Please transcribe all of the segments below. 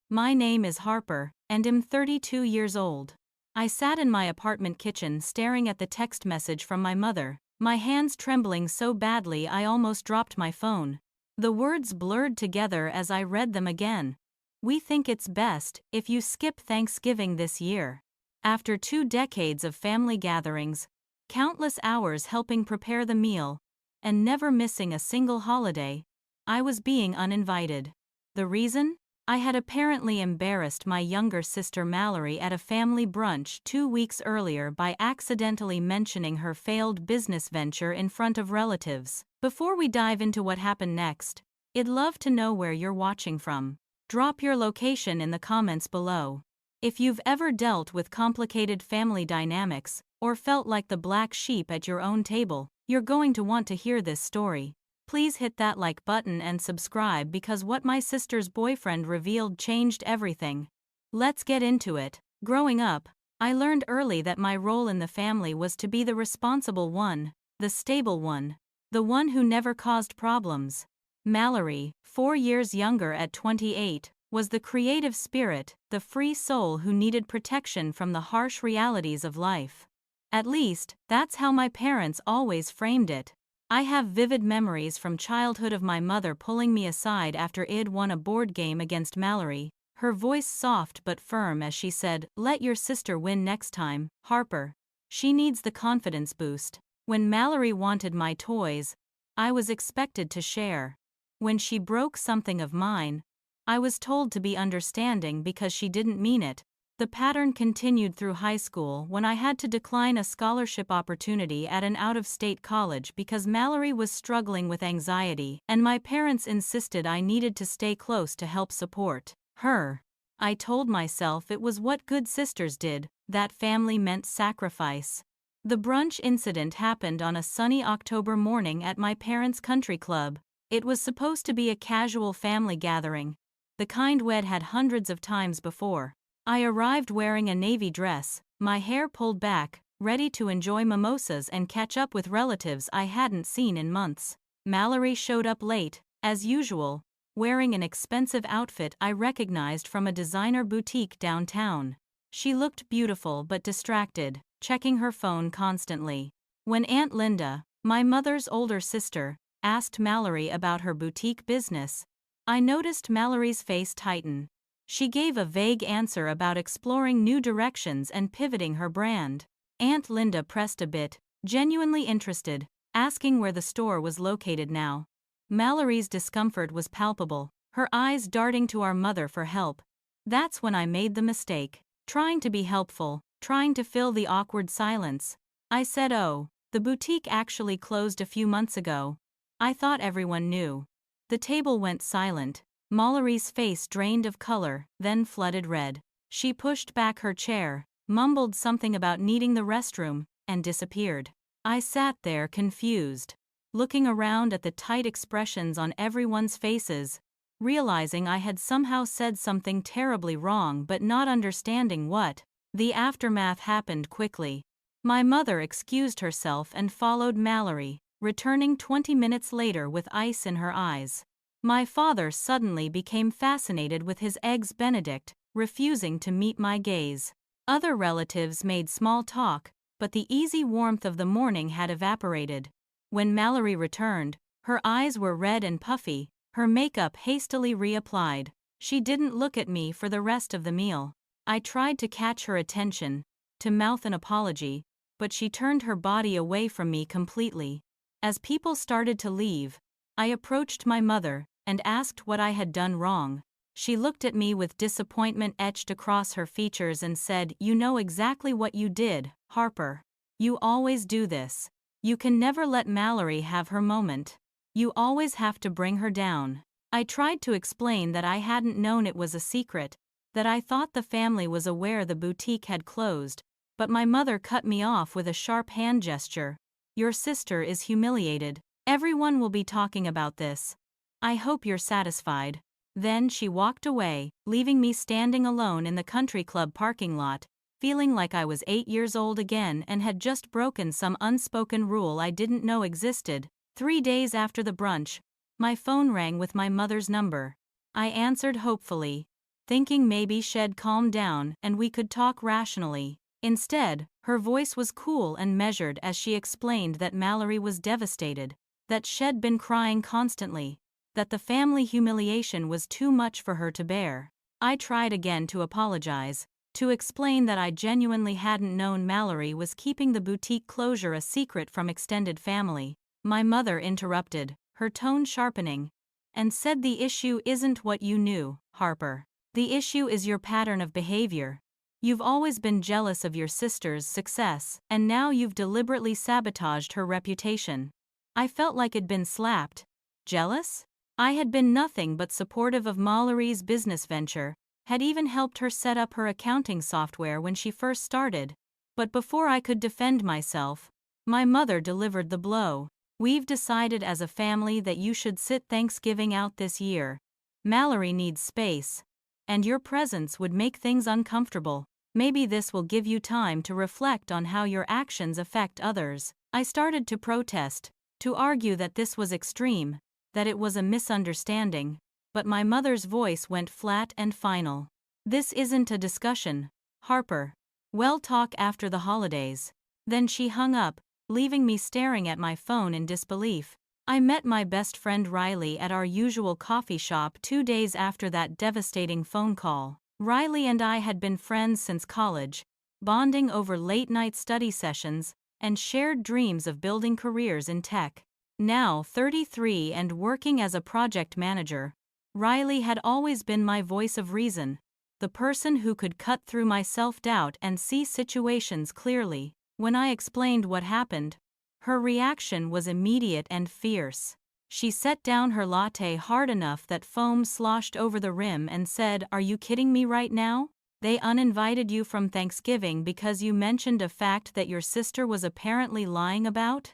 My name is Harper, and am 32 years old. I sat in my apartment kitchen staring at the text message from my mother, my hands trembling so badly I almost dropped my phone. The words blurred together as I read them again. We think it's best if you skip Thanksgiving this year. After 2 decades of family gatherings, countless hours helping prepare the meal, and never missing a single holiday, I was being uninvited. The reason? I had apparently embarrassed my younger sister Mallory at a family brunch 2 weeks earlier by accidentally mentioning her failed business venture in front of relatives. Before we dive into what happened next, I'd love to know where you're watching from. Drop your location in the comments below. If you've ever dealt with complicated family dynamics, or felt like the black sheep at your own table, you're going to want to hear this story. Please hit that like button and subscribe because what my sister's boyfriend revealed changed everything. Let's get into it. Growing up, I learned early that my role in the family was to be the responsible one, the stable one, the one who never caused problems. Mallory, 4 years younger at 28, was the creative spirit, the free soul who needed protection from the harsh realities of life. At least, that's how my parents always framed it. I have vivid memories from childhood of my mother pulling me aside after I'd won a board game against Mallory, her voice soft but firm as she said, "Let your sister win next time, Harper. She needs the confidence boost." When Mallory wanted my toys, I was expected to share. When she broke something of mine, I was told to be understanding because she didn't mean it. The pattern continued through high school when I had to decline a scholarship opportunity at an out-of-state college because Mallory was struggling with anxiety and my parents insisted I needed to stay close to help support her. I told myself it was what good sisters did, that family meant sacrifice. The brunch incident happened on a sunny October morning at my parents' country club. It was supposed to be a casual family gathering, the kind we'd had hundreds of times before. I arrived wearing a navy dress, my hair pulled back, ready to enjoy mimosas and catch up with relatives I hadn't seen in months. Mallory showed up late, as usual, wearing an expensive outfit I recognized from a designer boutique downtown. She looked beautiful but distracted, checking her phone constantly. When Aunt Linda, my mother's older sister, asked Mallory about her boutique business, I noticed Mallory's face tighten. She gave a vague answer about exploring new directions and pivoting her brand. Aunt Linda pressed a bit, genuinely interested, asking where the store was located now. Mallory's discomfort was palpable, her eyes darting to our mother for help. That's when I made the mistake. Trying to be helpful, trying to fill the awkward silence. I said, "Oh, the boutique actually closed a few months ago. I thought everyone knew." The table went silent. Mallory's face drained of color, then flooded red. She pushed back her chair, mumbled something about needing the restroom, and disappeared. I sat there confused, looking around at the tight expressions on everyone's faces, realizing I had somehow said something terribly wrong but not understanding what. The aftermath happened quickly. My mother excused herself and followed Mallory, returning 20 minutes later with ice in her eyes. My father suddenly became fascinated with his eggs Benedict, refusing to meet my gaze. Other relatives made small talk, but the easy warmth of the morning had evaporated. When Mallory returned, her eyes were red and puffy, her makeup hastily reapplied. She didn't look at me for the rest of the meal. I tried to catch her attention, to mouth an apology, but she turned her body away from me completely. As people started to leave, I approached my mother and asked what I had done wrong. She looked at me with disappointment etched across her features and said, "You know exactly what you did, Harper. You always do this. You can never let Mallory have her moment. You always have to bring her down." I tried to explain that I hadn't known it was a secret, that I thought the family was aware the boutique had closed, but my mother cut me off with a sharp hand gesture. "Your sister is humiliated. Everyone will be talking about this. I hope you're satisfied." Then she walked away, leaving me standing alone in the country club parking lot, feeling like I was 8 years old again and had just broken some unspoken rule I didn't know existed. 3 days after the brunch, my phone rang with my mother's number. I answered hopefully. thinking maybe she'd calm down and we could talk rationally. Instead, her voice was cool and measured as she explained that Mallory was devastated, that she'd been crying constantly, that the family humiliation was too much for her to bear. I tried again to apologize, to explain that I genuinely hadn't known Mallory was keeping the boutique closure a secret from extended family. My mother interrupted, her tone sharpening, and said the issue isn't what you knew, Harper. The issue is your pattern of behavior. You've always been jealous of your sister's success, and now you've deliberately sabotaged her reputation. I felt like I'd been slapped. Jealous? I had been nothing but supportive of Mallory's business venture, had even helped her set up her accounting software when she first started. But before I could defend myself, my mother delivered the blow. We've decided as a family that you should sit Thanksgiving out this year. Mallory needs space, and your presence would make things uncomfortable. Maybe this will give you time to reflect on how your actions affect others. I started to protest, to argue that this was extreme, that it was a misunderstanding, but my mother's voice went flat and final. This isn't a discussion, Harper. We'll talk after the holidays. Then she hung up, leaving me staring at my phone in disbelief. I met my best friend Riley at our usual coffee shop 2 days after that devastating phone call. Riley and I had been friends since college, bonding over late-night study sessions and shared dreams of building careers in tech. Now 33 and working as a project manager, Riley had always been my voice of reason, the person who could cut through my self-doubt and see situations clearly. When I explained what happened, her reaction was immediate and fierce. She set down her latte hard enough that foam sloshed over the rim and said, "Are you kidding me right now? They uninvited you from Thanksgiving because you mentioned a fact that your sister was apparently lying about?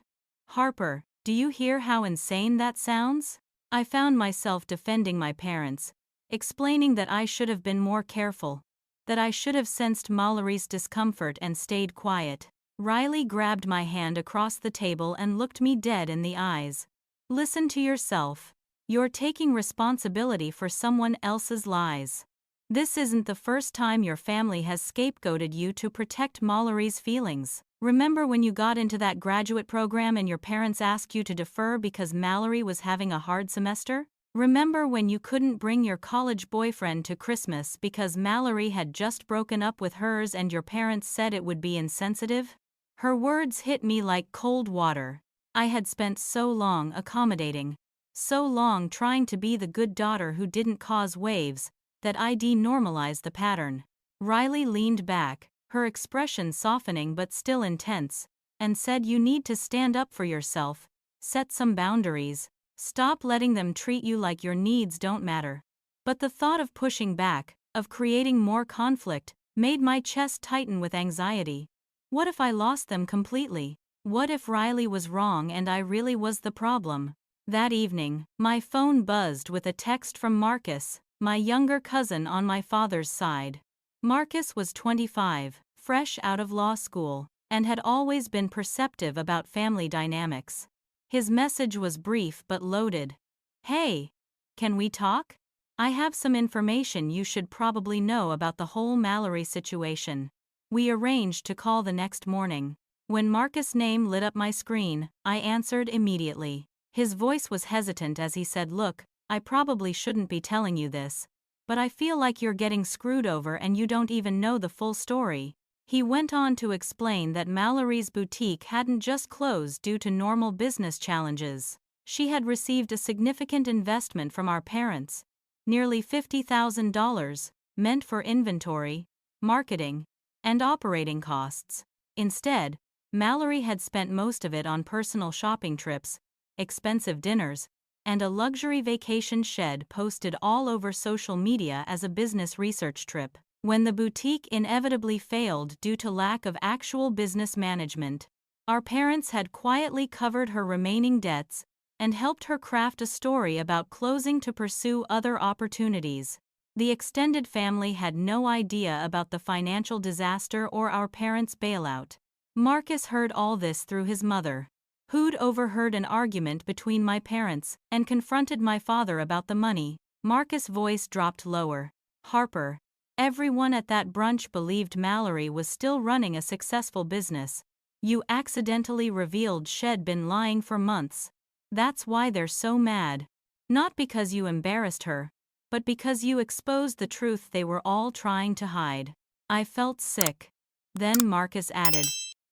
Harper, do you hear how insane that sounds?" I found myself defending my parents, explaining that I should have been more careful, that I should have sensed Mallory's discomfort and stayed quiet. Riley grabbed my hand across the table and looked me dead in the eyes. "Listen to yourself. You're taking responsibility for someone else's lies. This isn't the first time your family has scapegoated you to protect Mallory's feelings. Remember when you got into that graduate program and your parents asked you to defer because Mallory was having a hard semester? Remember when you couldn't bring your college boyfriend to Christmas because Mallory had just broken up with hers and your parents said it would be insensitive?" Her words hit me like cold water. I had spent so long accommodating, so long trying to be the good daughter who didn't cause waves, that I denormalized the pattern. Riley leaned back, her expression softening but still intense, and said, "You need to stand up for yourself, set some boundaries, stop letting them treat you like your needs don't matter." But the thought of pushing back, of creating more conflict, made my chest tighten with anxiety. What if I lost them completely? What if Riley was wrong and I really was the problem? That evening, my phone buzzed with a text from Marcus, my younger cousin on my father's side. Marcus was 25, fresh out of law school, and had always been perceptive about family dynamics. His message was brief but loaded. "Hey, can we talk? I have some information you should probably know about the whole Mallory situation." We arranged to call the next morning. When Marcus' name lit up my screen, I answered immediately. His voice was hesitant as he said, "Look, I probably shouldn't be telling you this, but I feel like you're getting screwed over and you don't even know the full story." He went on to explain that Mallory's boutique hadn't just closed due to normal business challenges. She had received a significant investment from our parents, nearly $50,000, meant for inventory, marketing, and operating costs. Instead, Mallory had spent most of it on personal shopping trips, expensive dinners, and a luxury vacation shed posted all over social media as a business research trip. When the boutique inevitably failed due to lack of actual business management, our parents had quietly covered her remaining debts and helped her craft a story about closing to pursue other opportunities. The extended family had no idea about the financial disaster or our parents' bailout. Marcus heard all this through his mother, who'd overheard an argument between my parents and confronted my father about the money. Marcus' voice dropped lower. Harper. Everyone at that brunch believed Mallory was still running a successful business. You accidentally revealed she'd been lying for months. That's why they're so mad. Not because you embarrassed her, but because you exposed the truth they were all trying to hide. I felt sick. Then Marcus added,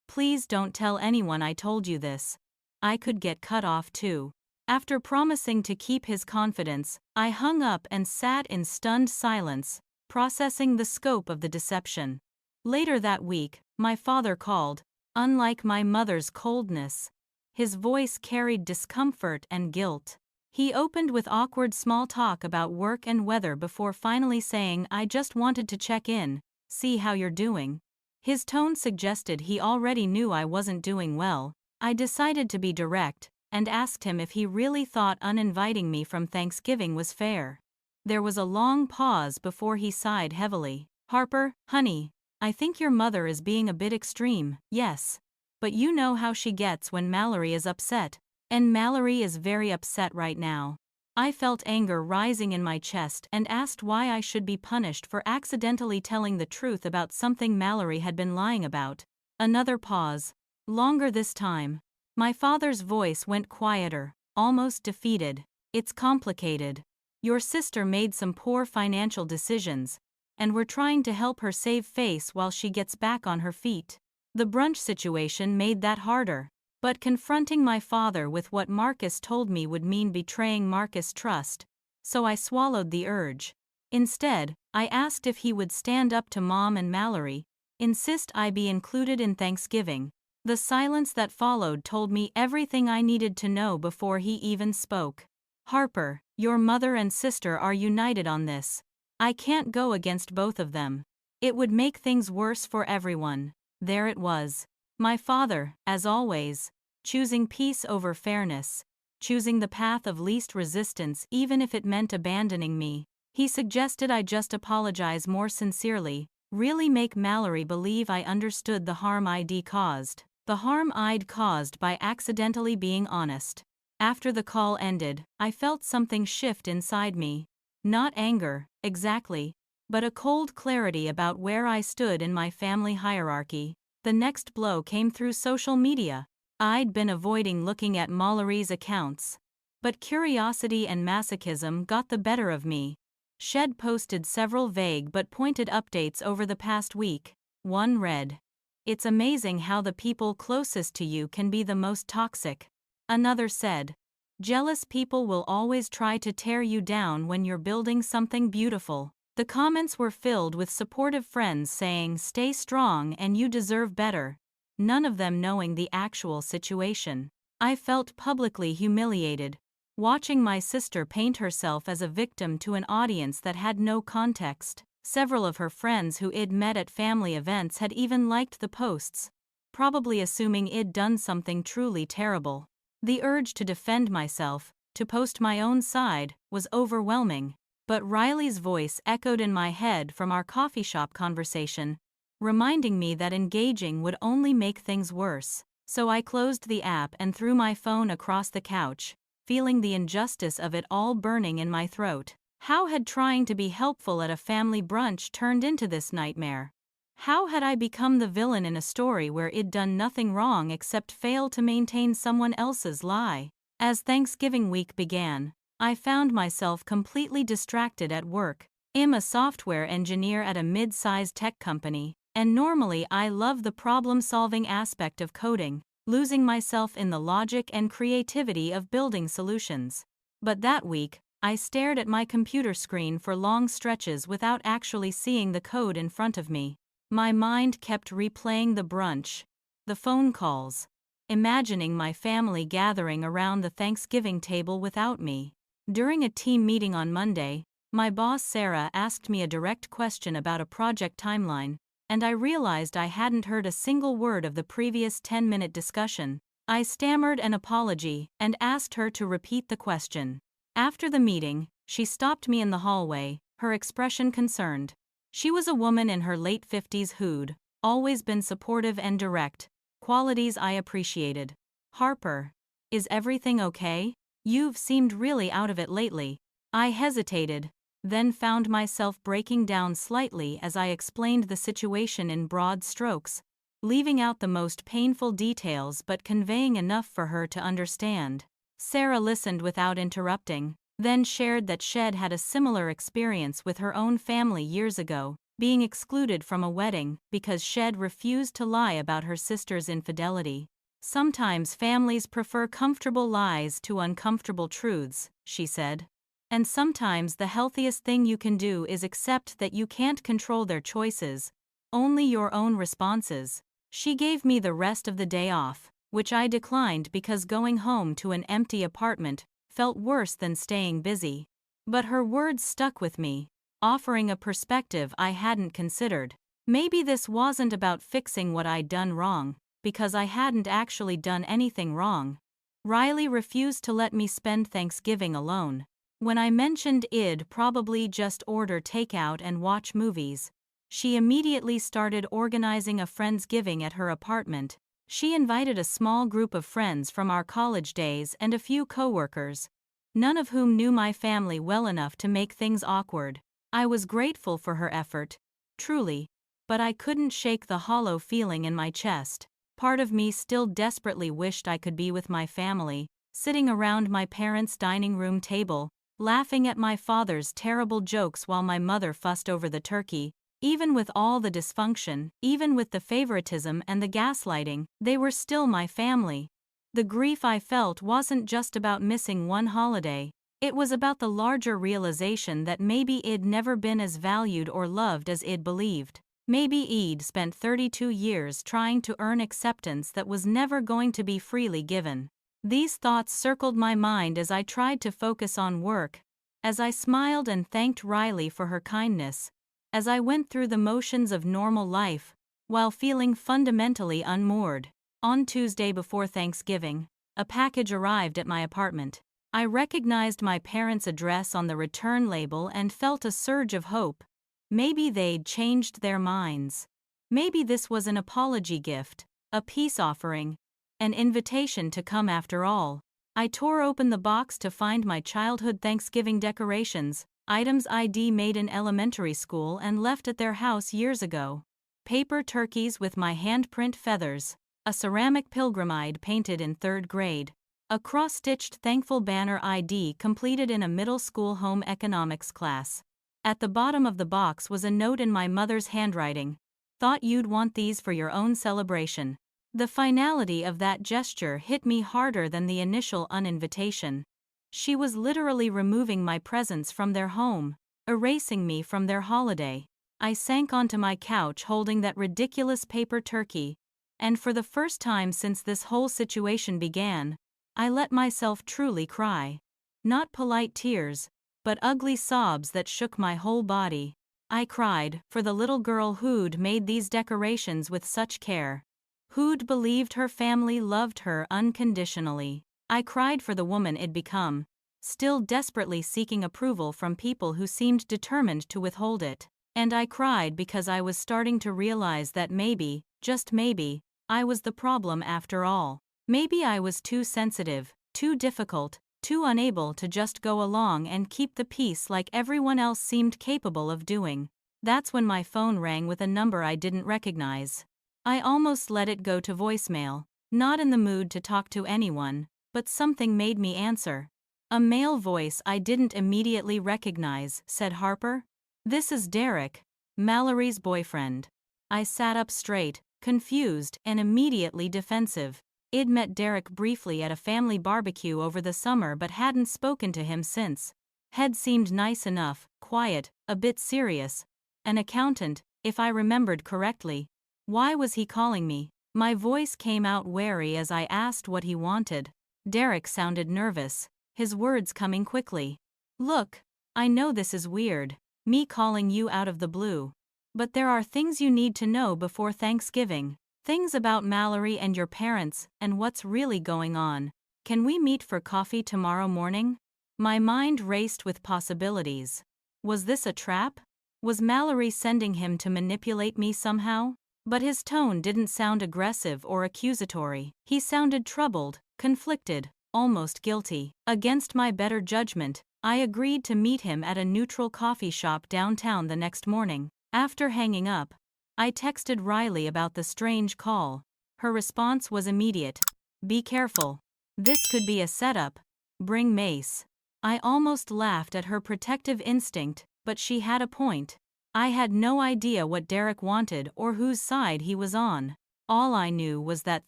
"Please don't tell anyone I told you this." I could get cut off too. After promising to keep his confidence, I hung up and sat in stunned silence, processing the scope of the deception. Later that week, my father called. Unlike my mother's coldness, his voice carried discomfort and guilt. He opened with awkward small talk about work and weather before finally saying, "I just wanted to check in, see how you're doing." His tone suggested he already knew I wasn't doing well. I decided to be direct, and asked him if he really thought uninviting me from Thanksgiving was fair. There was a long pause before he sighed heavily. "Harper, honey, I think your mother is being a bit extreme, yes. But you know how she gets when Mallory is upset. And Mallory is very upset right now." I felt anger rising in my chest and asked why I should be punished for accidentally telling the truth about something Mallory had been lying about. Another pause. Longer this time. My father's voice went quieter, almost defeated. "It's complicated. Your sister made some poor financial decisions, and we're trying to help her save face while she gets back on her feet. The brunch situation made that harder. But confronting my father with what Marcus told me would mean betraying Marcus' trust, so I swallowed the urge. Instead, I asked if he would stand up to Mom and Mallory, insist I be included in Thanksgiving. The silence that followed told me everything I needed to know before he even spoke. "Harper, your mother and sister are united on this. I can't go against both of them. It would make things worse for everyone." There it was. My father, as always, choosing peace over fairness, choosing the path of least resistance even if it meant abandoning me. He suggested I just apologize more sincerely, really make Mallory believe I understood the harm I'd caused. The harm I'd caused by accidentally being honest. After the call ended, I felt something shift inside me. Not anger, exactly, but a cold clarity about where I stood in my family hierarchy. The next blow came through social media. I'd been avoiding looking at Mallory's accounts, but curiosity and masochism got the better of me. She'd posted several vague but pointed updates over the past week. One read, "It's amazing how the people closest to you can be the most toxic." Another said, "Jealous people will always try to tear you down when you're building something beautiful." The comments were filled with supportive friends saying, "Stay strong and you deserve better," none of them knowing the actual situation. I felt publicly humiliated, watching my sister paint herself as a victim to an audience that had no context. Several of her friends who I'd met at family events had even liked the posts, probably assuming I'd done something truly terrible. The urge to defend myself, to post my own side, was overwhelming. But Riley's voice echoed in my head from our coffee shop conversation, reminding me that engaging would only make things worse. So I closed the app and threw my phone across the couch, feeling the injustice of it all burning in my throat. How had trying to be helpful at a family brunch turned into this nightmare? How had I become the villain in a story where I'd done nothing wrong except fail to maintain someone else's lie? As Thanksgiving week began, I found myself completely distracted at work. I'm a software engineer at a mid-sized tech company, and normally I love the problem-solving aspect of coding, losing myself in the logic and creativity of building solutions. But that week, I stared at my computer screen for long stretches without actually seeing the code in front of me. My mind kept replaying the brunch, the phone calls, imagining my family gathering around the Thanksgiving table without me. During a team meeting on Monday, my boss Sarah asked me a direct question about a project timeline, and I realized I hadn't heard a single word of the previous 10-minute discussion. I stammered an apology and asked her to repeat the question. After the meeting, she stopped me in the hallway, her expression concerned. She was a woman in her late 50s who'd always been supportive and direct, qualities I appreciated. "Harper, is everything okay? You've seemed really out of it lately." I hesitated, then found myself breaking down slightly as I explained the situation in broad strokes, leaving out the most painful details but conveying enough for her to understand. Sarah listened without interrupting, then shared that Shed had a similar experience with her own family years ago, being excluded from a wedding because Shed refused to lie about her sister's infidelity. Sometimes families prefer comfortable lies to uncomfortable truths, she said. And sometimes the healthiest thing you can do is accept that you can't control their choices, only your own responses. She gave me the rest of the day off, which I declined because going home to an empty apartment felt worse than staying busy. But her words stuck with me, offering a perspective I hadn't considered. Maybe this wasn't about fixing what I'd done wrong, because I hadn't actually done anything wrong. Riley refused to let me spend Thanksgiving alone. When I mentioned I'd probably just order takeout and watch movies, she immediately started organizing a Friendsgiving at her apartment. She invited a small group of friends from our college days and a few coworkers, none of whom knew my family well enough to make things awkward. I was grateful for her effort, truly, but I couldn't shake the hollow feeling in my chest. Part of me still desperately wished I could be with my family, sitting around my parents' dining room table, laughing at my father's terrible jokes while my mother fussed over the turkey. Even with all the dysfunction, even with the favoritism and the gaslighting, they were still my family. The grief I felt wasn't just about missing one holiday, it was about the larger realization that maybe I'd never been as valued or loved as I'd believed. Maybe I'd spent 32 years trying to earn acceptance that was never going to be freely given. These thoughts circled my mind as I tried to focus on work, as I smiled and thanked Riley for her kindness, as I went through the motions of normal life, while feeling fundamentally unmoored. On Tuesday before Thanksgiving, a package arrived at my apartment. I recognized my parents' address on the return label and felt a surge of hope. Maybe they'd changed their minds. Maybe this was an apology gift, a peace offering, an invitation to come after all. I tore open the box to find my childhood Thanksgiving decorations, items I'd made in elementary school and left at their house years ago. Paper turkeys with my handprint feathers, a ceramic pilgrim I'd painted in 3rd grade, a cross-stitched thankful banner I'd completed in a middle school home economics class. At the bottom of the box was a note in my mother's handwriting. Thought you'd want these for your own celebration. The finality of that gesture hit me harder than the initial uninvitation. She was literally removing my presence from their home, erasing me from their holiday. I sank onto my couch holding that ridiculous paper turkey, and for the first time since this whole situation began, I let myself truly cry. Not polite tears, but ugly sobs that shook my whole body. I cried for the little girl who'd made these decorations with such care, who'd believed her family loved her unconditionally. I cried for the woman I'd become, still desperately seeking approval from people who seemed determined to withhold it. And I cried because I was starting to realize that maybe, just maybe, I was the problem after all. Maybe I was too sensitive, too difficult, too unable to just go along and keep the peace like everyone else seemed capable of doing. That's when my phone rang with a number I didn't recognize. I almost let it go to voicemail, not in the mood to talk to anyone, but something made me answer. A male voice I didn't immediately recognize said, "Harper? This is Derek, Mallory's boyfriend." I sat up straight, confused and immediately defensive. I'd met Derek briefly at a family barbecue over the summer but hadn't spoken to him since. Head seemed nice enough, quiet, a bit serious. An accountant, if I remembered correctly. Why was he calling me? My voice came out wary as I asked what he wanted. Derek sounded nervous, his words coming quickly. "Look, I know this is weird, me calling you out of the blue. But there are things you need to know before Thanksgiving. Things about Mallory and your parents and what's really going on. Can we meet for coffee tomorrow morning?" My mind raced with possibilities. Was this a trap? Was Mallory sending him to manipulate me somehow? But his tone didn't sound aggressive or accusatory. He sounded troubled, conflicted, almost guilty. Against my better judgment, I agreed to meet him at a neutral coffee shop downtown the next morning. After hanging up, I texted Riley about the strange call. Her response was immediate. "Be careful. This could be a setup. Bring mace." I almost laughed at her protective instinct, but she had a point. I had no idea what Derek wanted or whose side he was on. All I knew was that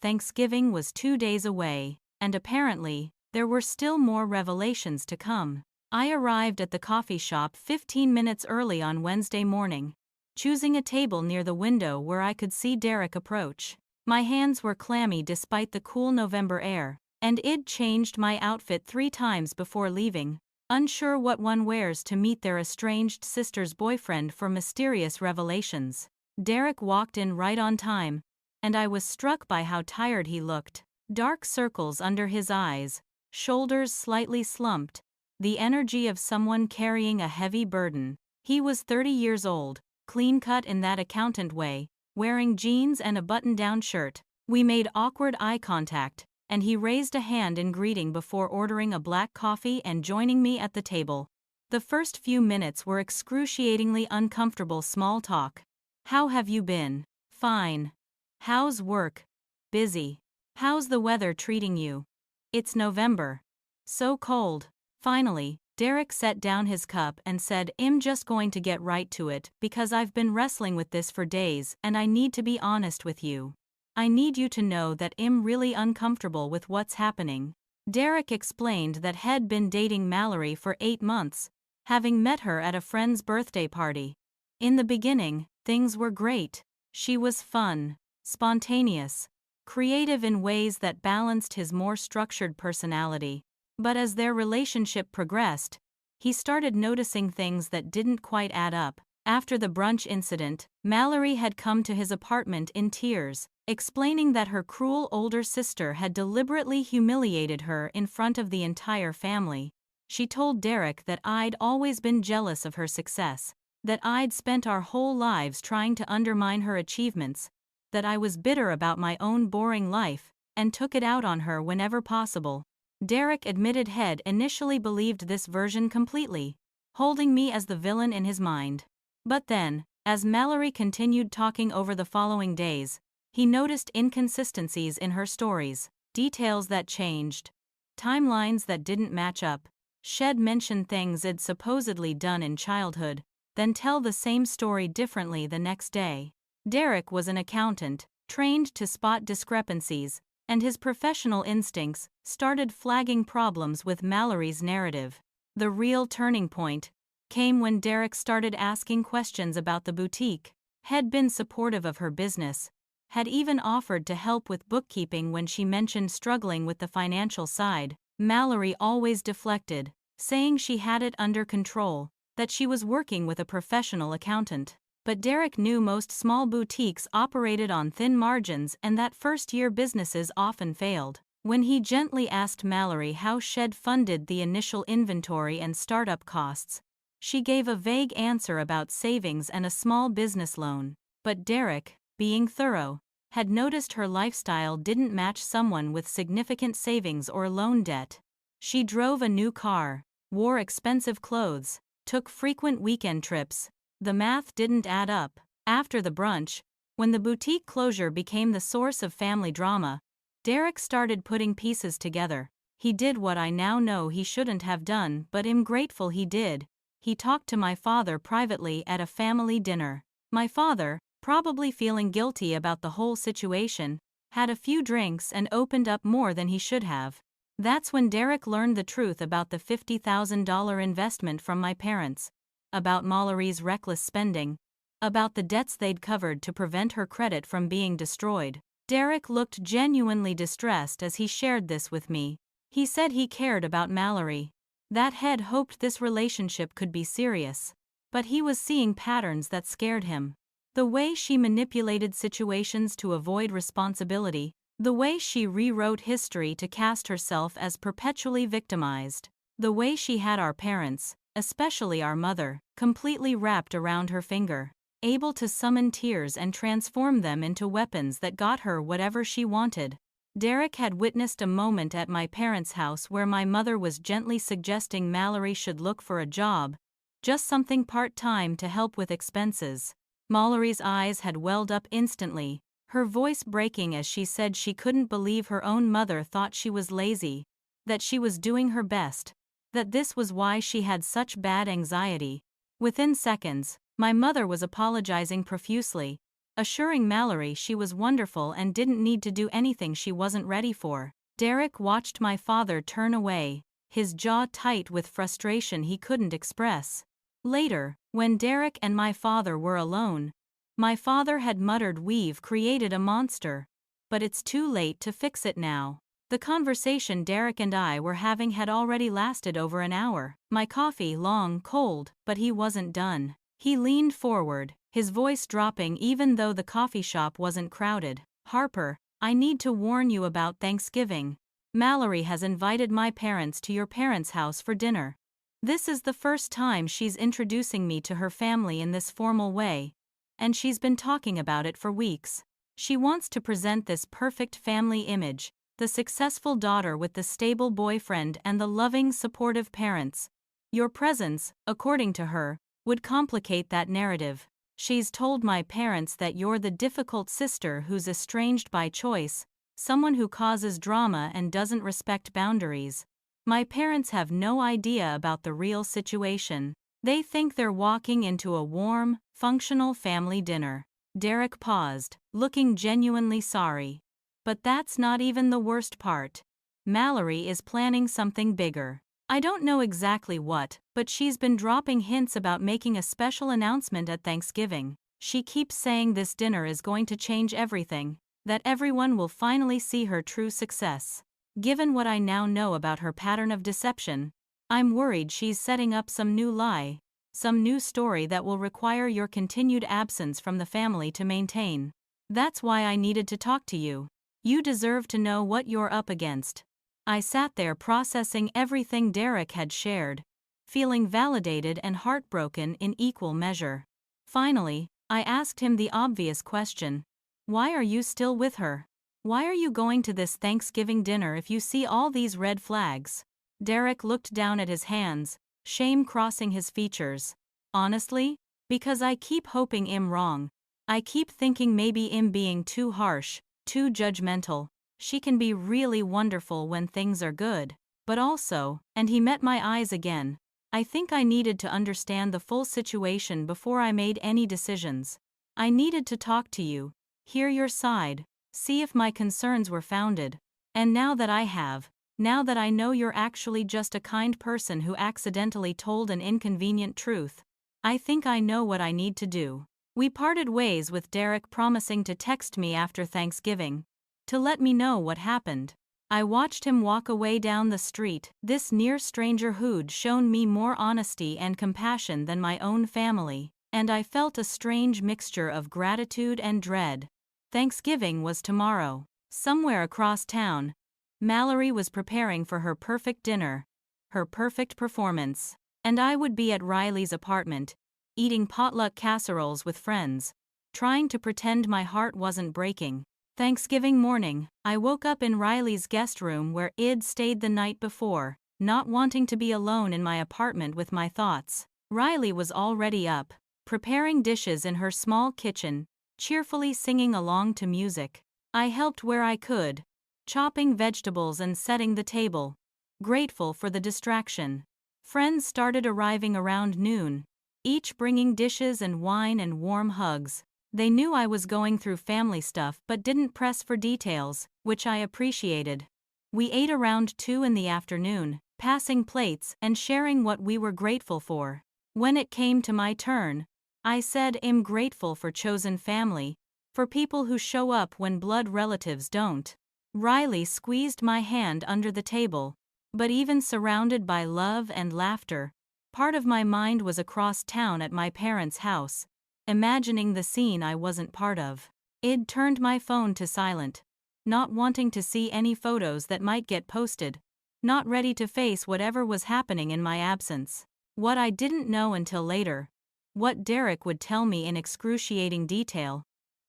Thanksgiving was 2 days away, and apparently, there were still more revelations to come. I arrived at the coffee shop 15 minutes early on Wednesday morning, choosing a table near the window where I could see Derek approach. My hands were clammy despite the cool November air, and I'd changed my outfit 3 times before leaving, unsure what one wears to meet their estranged sister's boyfriend for mysterious revelations. Derek walked in right on time, and I was struck by how tired he looked. Dark circles under his eyes, shoulders slightly slumped, the energy of someone carrying a heavy burden. He was 30 years old, clean-cut in that accountant way, wearing jeans and a button-down shirt. We made awkward eye contact, and he raised a hand in greeting before ordering a black coffee and joining me at the table. The first few minutes were excruciatingly uncomfortable small talk. "How have you been?" "Fine." "How's work?" "Busy." "How's the weather treating you?" "It's November. So cold." Finally, Derek set down his cup and said, "I'm just going to get right to it because I've been wrestling with this for days and I need to be honest with you. I need you to know that I'm really uncomfortable with what's happening." Derek explained that he'd been dating Mallory for 8 months, having met her at a friend's birthday party. In the beginning, things were great. She was fun, spontaneous, creative in ways that balanced his more structured personality. But as their relationship progressed, he started noticing things that didn't quite add up. After the brunch incident, Mallory had come to his apartment in tears, explaining that her cruel older sister had deliberately humiliated her in front of the entire family. She told Derek that I'd always been jealous of her success, that I'd spent our whole lives trying to undermine her achievements, that I was bitter about my own boring life, and took it out on her whenever possible. Derek admitted he'd initially believed this version completely, holding me as the villain in his mind. But then, as Mallory continued talking over the following days, he noticed inconsistencies in her stories, details that changed, timelines that didn't match up. She'd mention things I'd supposedly done in childhood, then tell the same story differently the next day. Derek was an accountant, trained to spot discrepancies, and his professional instincts started flagging problems with Mallory's narrative. The real turning point came when Derek started asking questions about the boutique. He'd been supportive of her business, had even offered to help with bookkeeping when she mentioned struggling with the financial side. Mallory always deflected, saying she had it under control, that she was working with a professional accountant. But Derek knew most small boutiques operated on thin margins and that first-year businesses often failed. When he gently asked Mallory how she'd funded the initial inventory and startup costs, she gave a vague answer about savings and a small business loan. But Derek, being thorough, had noticed her lifestyle didn't match someone with significant savings or loan debt. She drove a new car, wore expensive clothes, took frequent weekend trips. The math didn't add up. After the brunch, when the boutique closure became the source of family drama, Derek started putting pieces together. He did what I now know he shouldn't have done, but I'm grateful he did. He talked to my father privately at a family dinner. My father, probably feeling guilty about the whole situation, had a few drinks and opened up more than he should have. That's when Derek learned the truth about the $50,000 investment from my parents, about Mallory's reckless spending, about the debts they'd covered to prevent her credit from being destroyed. Derek looked genuinely distressed as he shared this with me. He said he cared about Mallory, that he'd hoped this relationship could be serious, but he was seeing patterns that scared him. The way she manipulated situations to avoid responsibility, the way she rewrote history to cast herself as perpetually victimized, the way she had our parents, especially our mother, completely wrapped around her finger, able to summon tears and transform them into weapons that got her whatever she wanted. Derek had witnessed a moment at my parents' house where my mother was gently suggesting Mallory should look for a job, just something part-time to help with expenses. Mallory's eyes had welled up instantly, her voice breaking as she said she couldn't believe her own mother thought she was lazy, that she was doing her best, that this was why she had such bad anxiety. Within seconds, my mother was apologizing profusely, assuring Mallory she was wonderful and didn't need to do anything she wasn't ready for. Derek watched my father turn away, his jaw tight with frustration he couldn't express. Later, when Derek and my father were alone, my father had muttered, "We've created a monster. But it's too late to fix it now." The conversation Derek and I were having had already lasted over an hour. My coffee long cold, but he wasn't done. He leaned forward, his voice dropping even though the coffee shop wasn't crowded. "Harper, I need to warn you about Thanksgiving. Mallory has invited my parents to your parents' house for dinner. This is the first time she's introducing me to her family in this formal way, and she's been talking about it for weeks. She wants to present this perfect family image, the successful daughter with the stable boyfriend and the loving, supportive parents. Your presence, according to her, would complicate that narrative. She's told my parents that you're the difficult sister who's estranged by choice, someone who causes drama and doesn't respect boundaries. My parents have no idea about the real situation. They think they're walking into a warm, functional family dinner." Derek paused, looking genuinely sorry. "But that's not even the worst part. Mallory is planning something bigger. I don't know exactly what, but she's been dropping hints about making a special announcement at Thanksgiving. She keeps saying this dinner is going to change everything, that everyone will finally see her true success. Given what I now know about her pattern of deception, I'm worried she's setting up some new lie, some new story that will require your continued absence from the family to maintain. That's why I needed to talk to you. You deserve to know what you're up against." I sat there processing everything Derek had shared, feeling validated and heartbroken in equal measure. Finally, I asked him the obvious question. "Why are you still with her? Why are you going to this Thanksgiving dinner if you see all these red flags?" Derek looked down at his hands, shame crossing his features. "Honestly, because I keep hoping I'm wrong. I keep thinking maybe I'm being too harsh, too judgmental. She can be really wonderful when things are good. But also," and he met my eyes again, "I think I needed to understand the full situation before I made any decisions. I needed to talk to you, hear your side, see if my concerns were founded. And now that I have, now that I know you're actually just a kind person who accidentally told an inconvenient truth, I think I know what I need to do." We parted ways with Derek promising to text me after Thanksgiving, to let me know what happened. I watched him walk away down the street, this near stranger who'd shown me more honesty and compassion than my own family, and I felt a strange mixture of gratitude and dread. Thanksgiving was tomorrow. Somewhere across town, Mallory was preparing for her perfect dinner, her perfect performance, and I would be at Riley's apartment, eating potluck casseroles with friends, trying to pretend my heart wasn't breaking. Thanksgiving morning, I woke up in Riley's guest room where I'd stayed the night before, not wanting to be alone in my apartment with my thoughts. Riley was already up, preparing dishes in her small kitchen, cheerfully singing along to music. I helped where I could, chopping vegetables and setting the table, grateful for the distraction. Friends started arriving around noon, each bringing dishes and wine and warm hugs. They knew I was going through family stuff but didn't press for details, which I appreciated. We ate around 2 in the afternoon, passing plates and sharing what we were grateful for. When it came to my turn, I said I'm grateful for chosen family, for people who show up when blood relatives don't. Riley squeezed my hand under the table, but even surrounded by love and laughter, part of my mind was across town at my parents' house, imagining the scene I wasn't part of. I'd turned my phone to silent, not wanting to see any photos that might get posted, not ready to face whatever was happening in my absence. What I didn't know until later, what Derek would tell me in excruciating detail,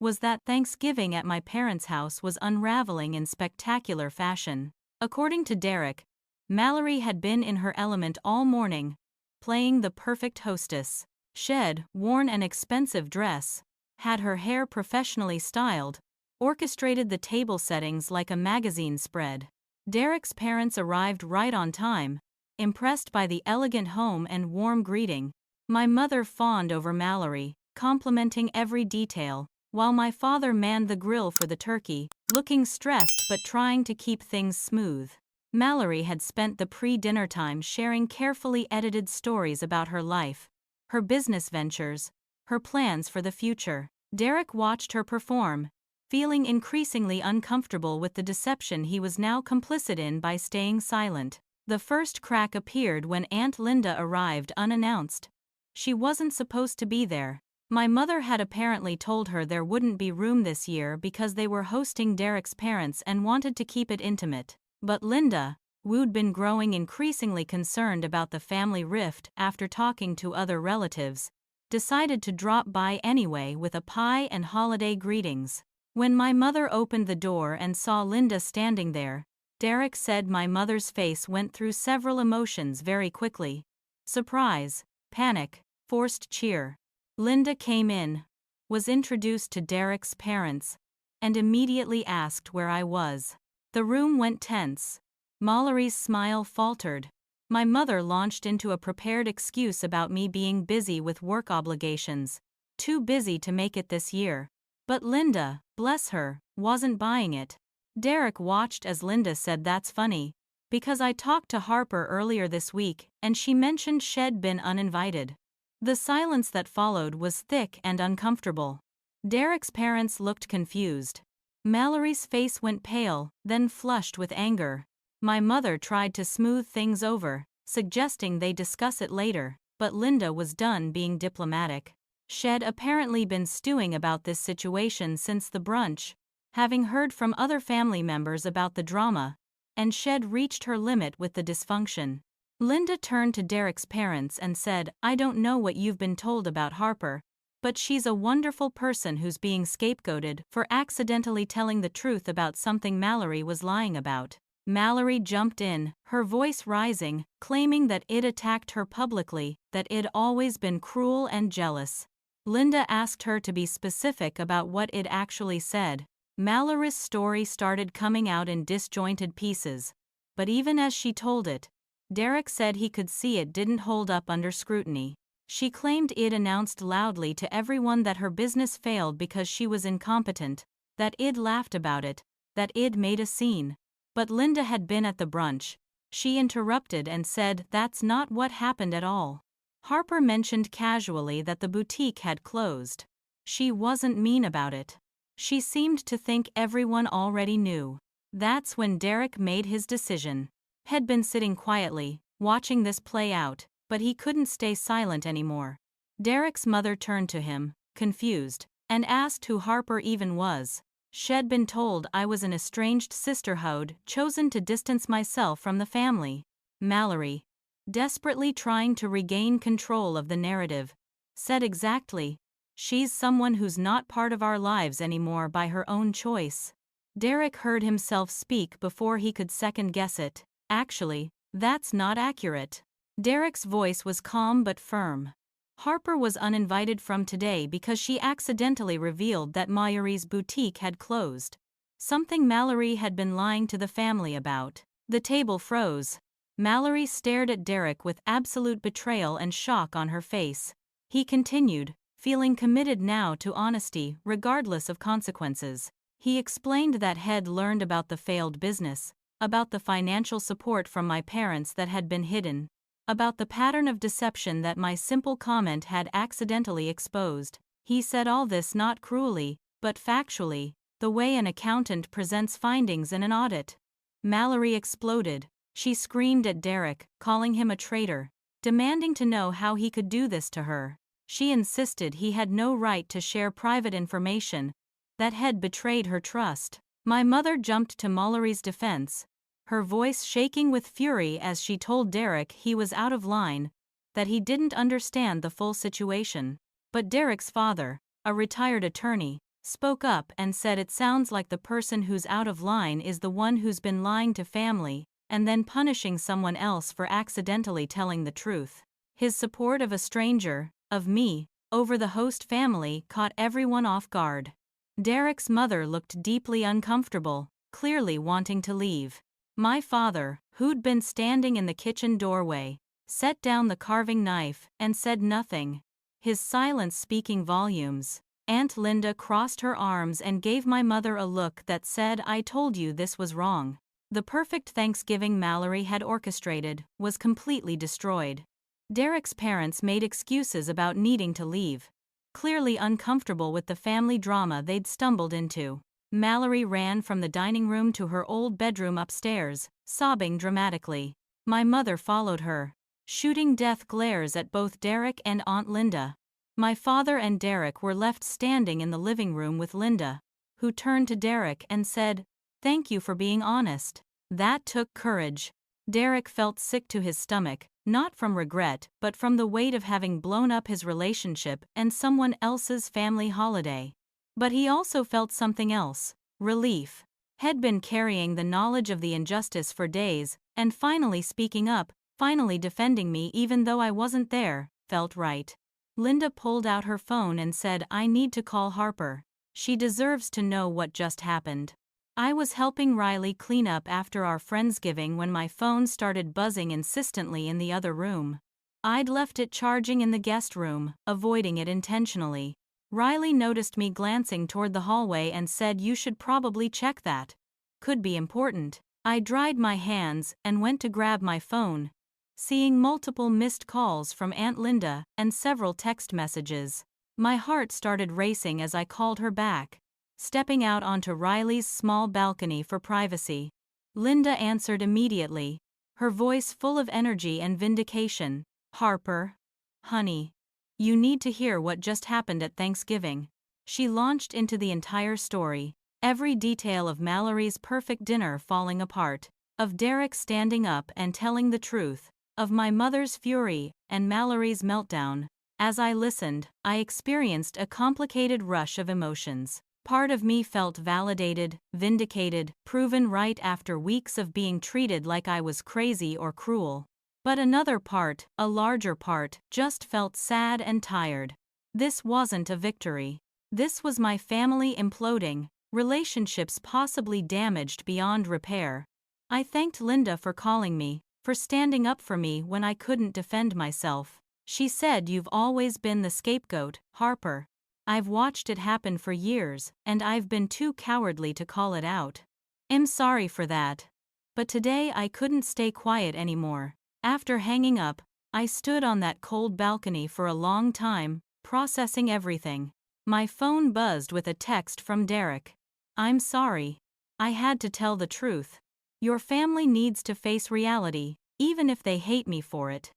was that Thanksgiving at my parents' house was unraveling in spectacular fashion. According to Derek, Mallory had been in her element all morning, playing the perfect hostess. She'd worn an expensive dress, had her hair professionally styled, orchestrated the table settings like a magazine spread. Derek's parents arrived right on time, impressed by the elegant home and warm greeting. My mother fawned over Mallory, complimenting every detail, while my father manned the grill for the turkey, looking stressed but trying to keep things smooth. Mallory had spent the pre-dinner time sharing carefully edited stories about her life, her business ventures, her plans for the future. Derek watched her perform, feeling increasingly uncomfortable with the deception he was now complicit in by staying silent. The first crack appeared when Aunt Linda arrived unannounced. She wasn't supposed to be there. My mother had apparently told her there wouldn't be room this year because they were hosting Derek's parents and wanted to keep it intimate. But Linda, who'd been growing increasingly concerned about the family rift after talking to other relatives, decided to drop by anyway with a pie and holiday greetings. When my mother opened the door and saw Linda standing there, Derek said my mother's face went through several emotions very quickly. Surprise, panic, forced cheer. Linda came in, was introduced to Derek's parents, and immediately asked where I was. The room went tense. Mallory's smile faltered. My mother launched into a prepared excuse about me being busy with work obligations, too busy to make it this year. But Linda, bless her, wasn't buying it. Derek watched as Linda said that's funny, because I talked to Harper earlier this week and she mentioned she'd been uninvited. The silence that followed was thick and uncomfortable. Derek's parents looked confused. Mallory's face went pale, then flushed with anger. My mother tried to smooth things over, suggesting they discuss it later, but Linda was done being diplomatic. She'd apparently been stewing about this situation since the brunch, having heard from other family members about the drama, and she'd reached her limit with the dysfunction. Linda turned to Derek's parents and said, I don't know what you've been told about Harper, but she's a wonderful person who's being scapegoated for accidentally telling the truth about something Mallory was lying about. Mallory jumped in, her voice rising, claiming that it attacked her publicly, that it'd always been cruel and jealous. Linda asked her to be specific about what it actually said. Mallory's story started coming out in disjointed pieces, but even as she told it, Derek said he could see it didn't hold up under scrutiny. She claimed it announced loudly to everyone that her business failed because she was incompetent, that it'd laughed about it, that it'd made a scene. But Linda had been at the brunch. She interrupted and said that's not what happened at all. Harper mentioned casually that the boutique had closed. She wasn't mean about it. She seemed to think everyone already knew. That's when Derek made his decision. Had been sitting quietly, watching this play out, but he couldn't stay silent anymore. Derek's mother turned to him, confused, and asked who Harper even was. She'd been told I was an estranged sisterhood, chosen to distance myself from the family. Mallory, desperately trying to regain control of the narrative, said exactly, she's someone who's not part of our lives anymore by her own choice. Derek heard himself speak before he could second-guess it. Actually, that's not accurate. Derek's voice was calm but firm. Harper was uninvited from today because she accidentally revealed that Mallory's boutique had closed. Something Mallory had been lying to the family about. The table froze. Mallory stared at Derek with absolute betrayal and shock on her face. He continued, feeling committed now to honesty, regardless of consequences. He explained that he'd learned about the failed business, about the financial support from my parents that had been hidden, about the pattern of deception that my simple comment had accidentally exposed. He said all this not cruelly, but factually, the way an accountant presents findings in an audit. Mallory exploded. She screamed at Derek, calling him a traitor, demanding to know how he could do this to her. She insisted he had no right to share private information that had betrayed her trust. My mother jumped to Mallory's defense, her voice shaking with fury as she told Derek he was out of line, that he didn't understand the full situation. But Derek's father, a retired attorney, spoke up and said it sounds like the person who's out of line is the one who's been lying to family, and then punishing someone else for accidentally telling the truth. His support of a stranger, of me, over the host family caught everyone off guard. Derek's mother looked deeply uncomfortable, clearly wanting to leave. My father, who'd been standing in the kitchen doorway, set down the carving knife and said nothing, his silence speaking volumes. Aunt Linda crossed her arms and gave my mother a look that said, "I told you this was wrong." The perfect Thanksgiving Mallory had orchestrated was completely destroyed. Derek's parents made excuses about needing to leave, clearly uncomfortable with the family drama they'd stumbled into. Mallory ran from the dining room to her old bedroom upstairs, sobbing dramatically. My mother followed her, shooting death glares at both Derek and Aunt Linda. My father and Derek were left standing in the living room with Linda, who turned to Derek and said, "Thank you for being honest." That took courage. Derek felt sick to his stomach, not from regret but from the weight of having blown up his relationship and someone else's family holiday. But he also felt something else, relief. Had been carrying the knowledge of the injustice for days, and finally speaking up, finally defending me even though I wasn't there, felt right. Linda pulled out her phone and said, "I need to call Harper. She deserves to know what just happened." I was helping Riley clean up after our Friendsgiving when my phone started buzzing insistently in the other room. I'd left it charging in the guest room, avoiding it intentionally. Riley noticed me glancing toward the hallway and said, "You should probably check that. Could be important." I dried my hands and went to grab my phone, seeing multiple missed calls from Aunt Linda and several text messages. My heart started racing as I called her back, stepping out onto Riley's small balcony for privacy. Linda answered immediately, her voice full of energy and vindication. "Harper, honey, you need to hear what just happened at Thanksgiving." She launched into the entire story, every detail of Mallory's perfect dinner falling apart, of Derek standing up and telling the truth, of my mother's fury and Mallory's meltdown. As I listened, I experienced a complicated rush of emotions. Part of me felt validated, vindicated, proven right after weeks of being treated like I was crazy or cruel. But another part, a larger part, just felt sad and tired. This wasn't a victory. This was my family imploding, relationships possibly damaged beyond repair. I thanked Linda for calling me, for standing up for me when I couldn't defend myself. She said, "You've always been the scapegoat, Harper. I've watched it happen for years, and I've been too cowardly to call it out. I'm sorry for that." But today I couldn't stay quiet anymore. After hanging up, I stood on that cold balcony for a long time, processing everything. My phone buzzed with a text from Derek. "I'm sorry. I had to tell the truth. Your family needs to face reality, even if they hate me for it.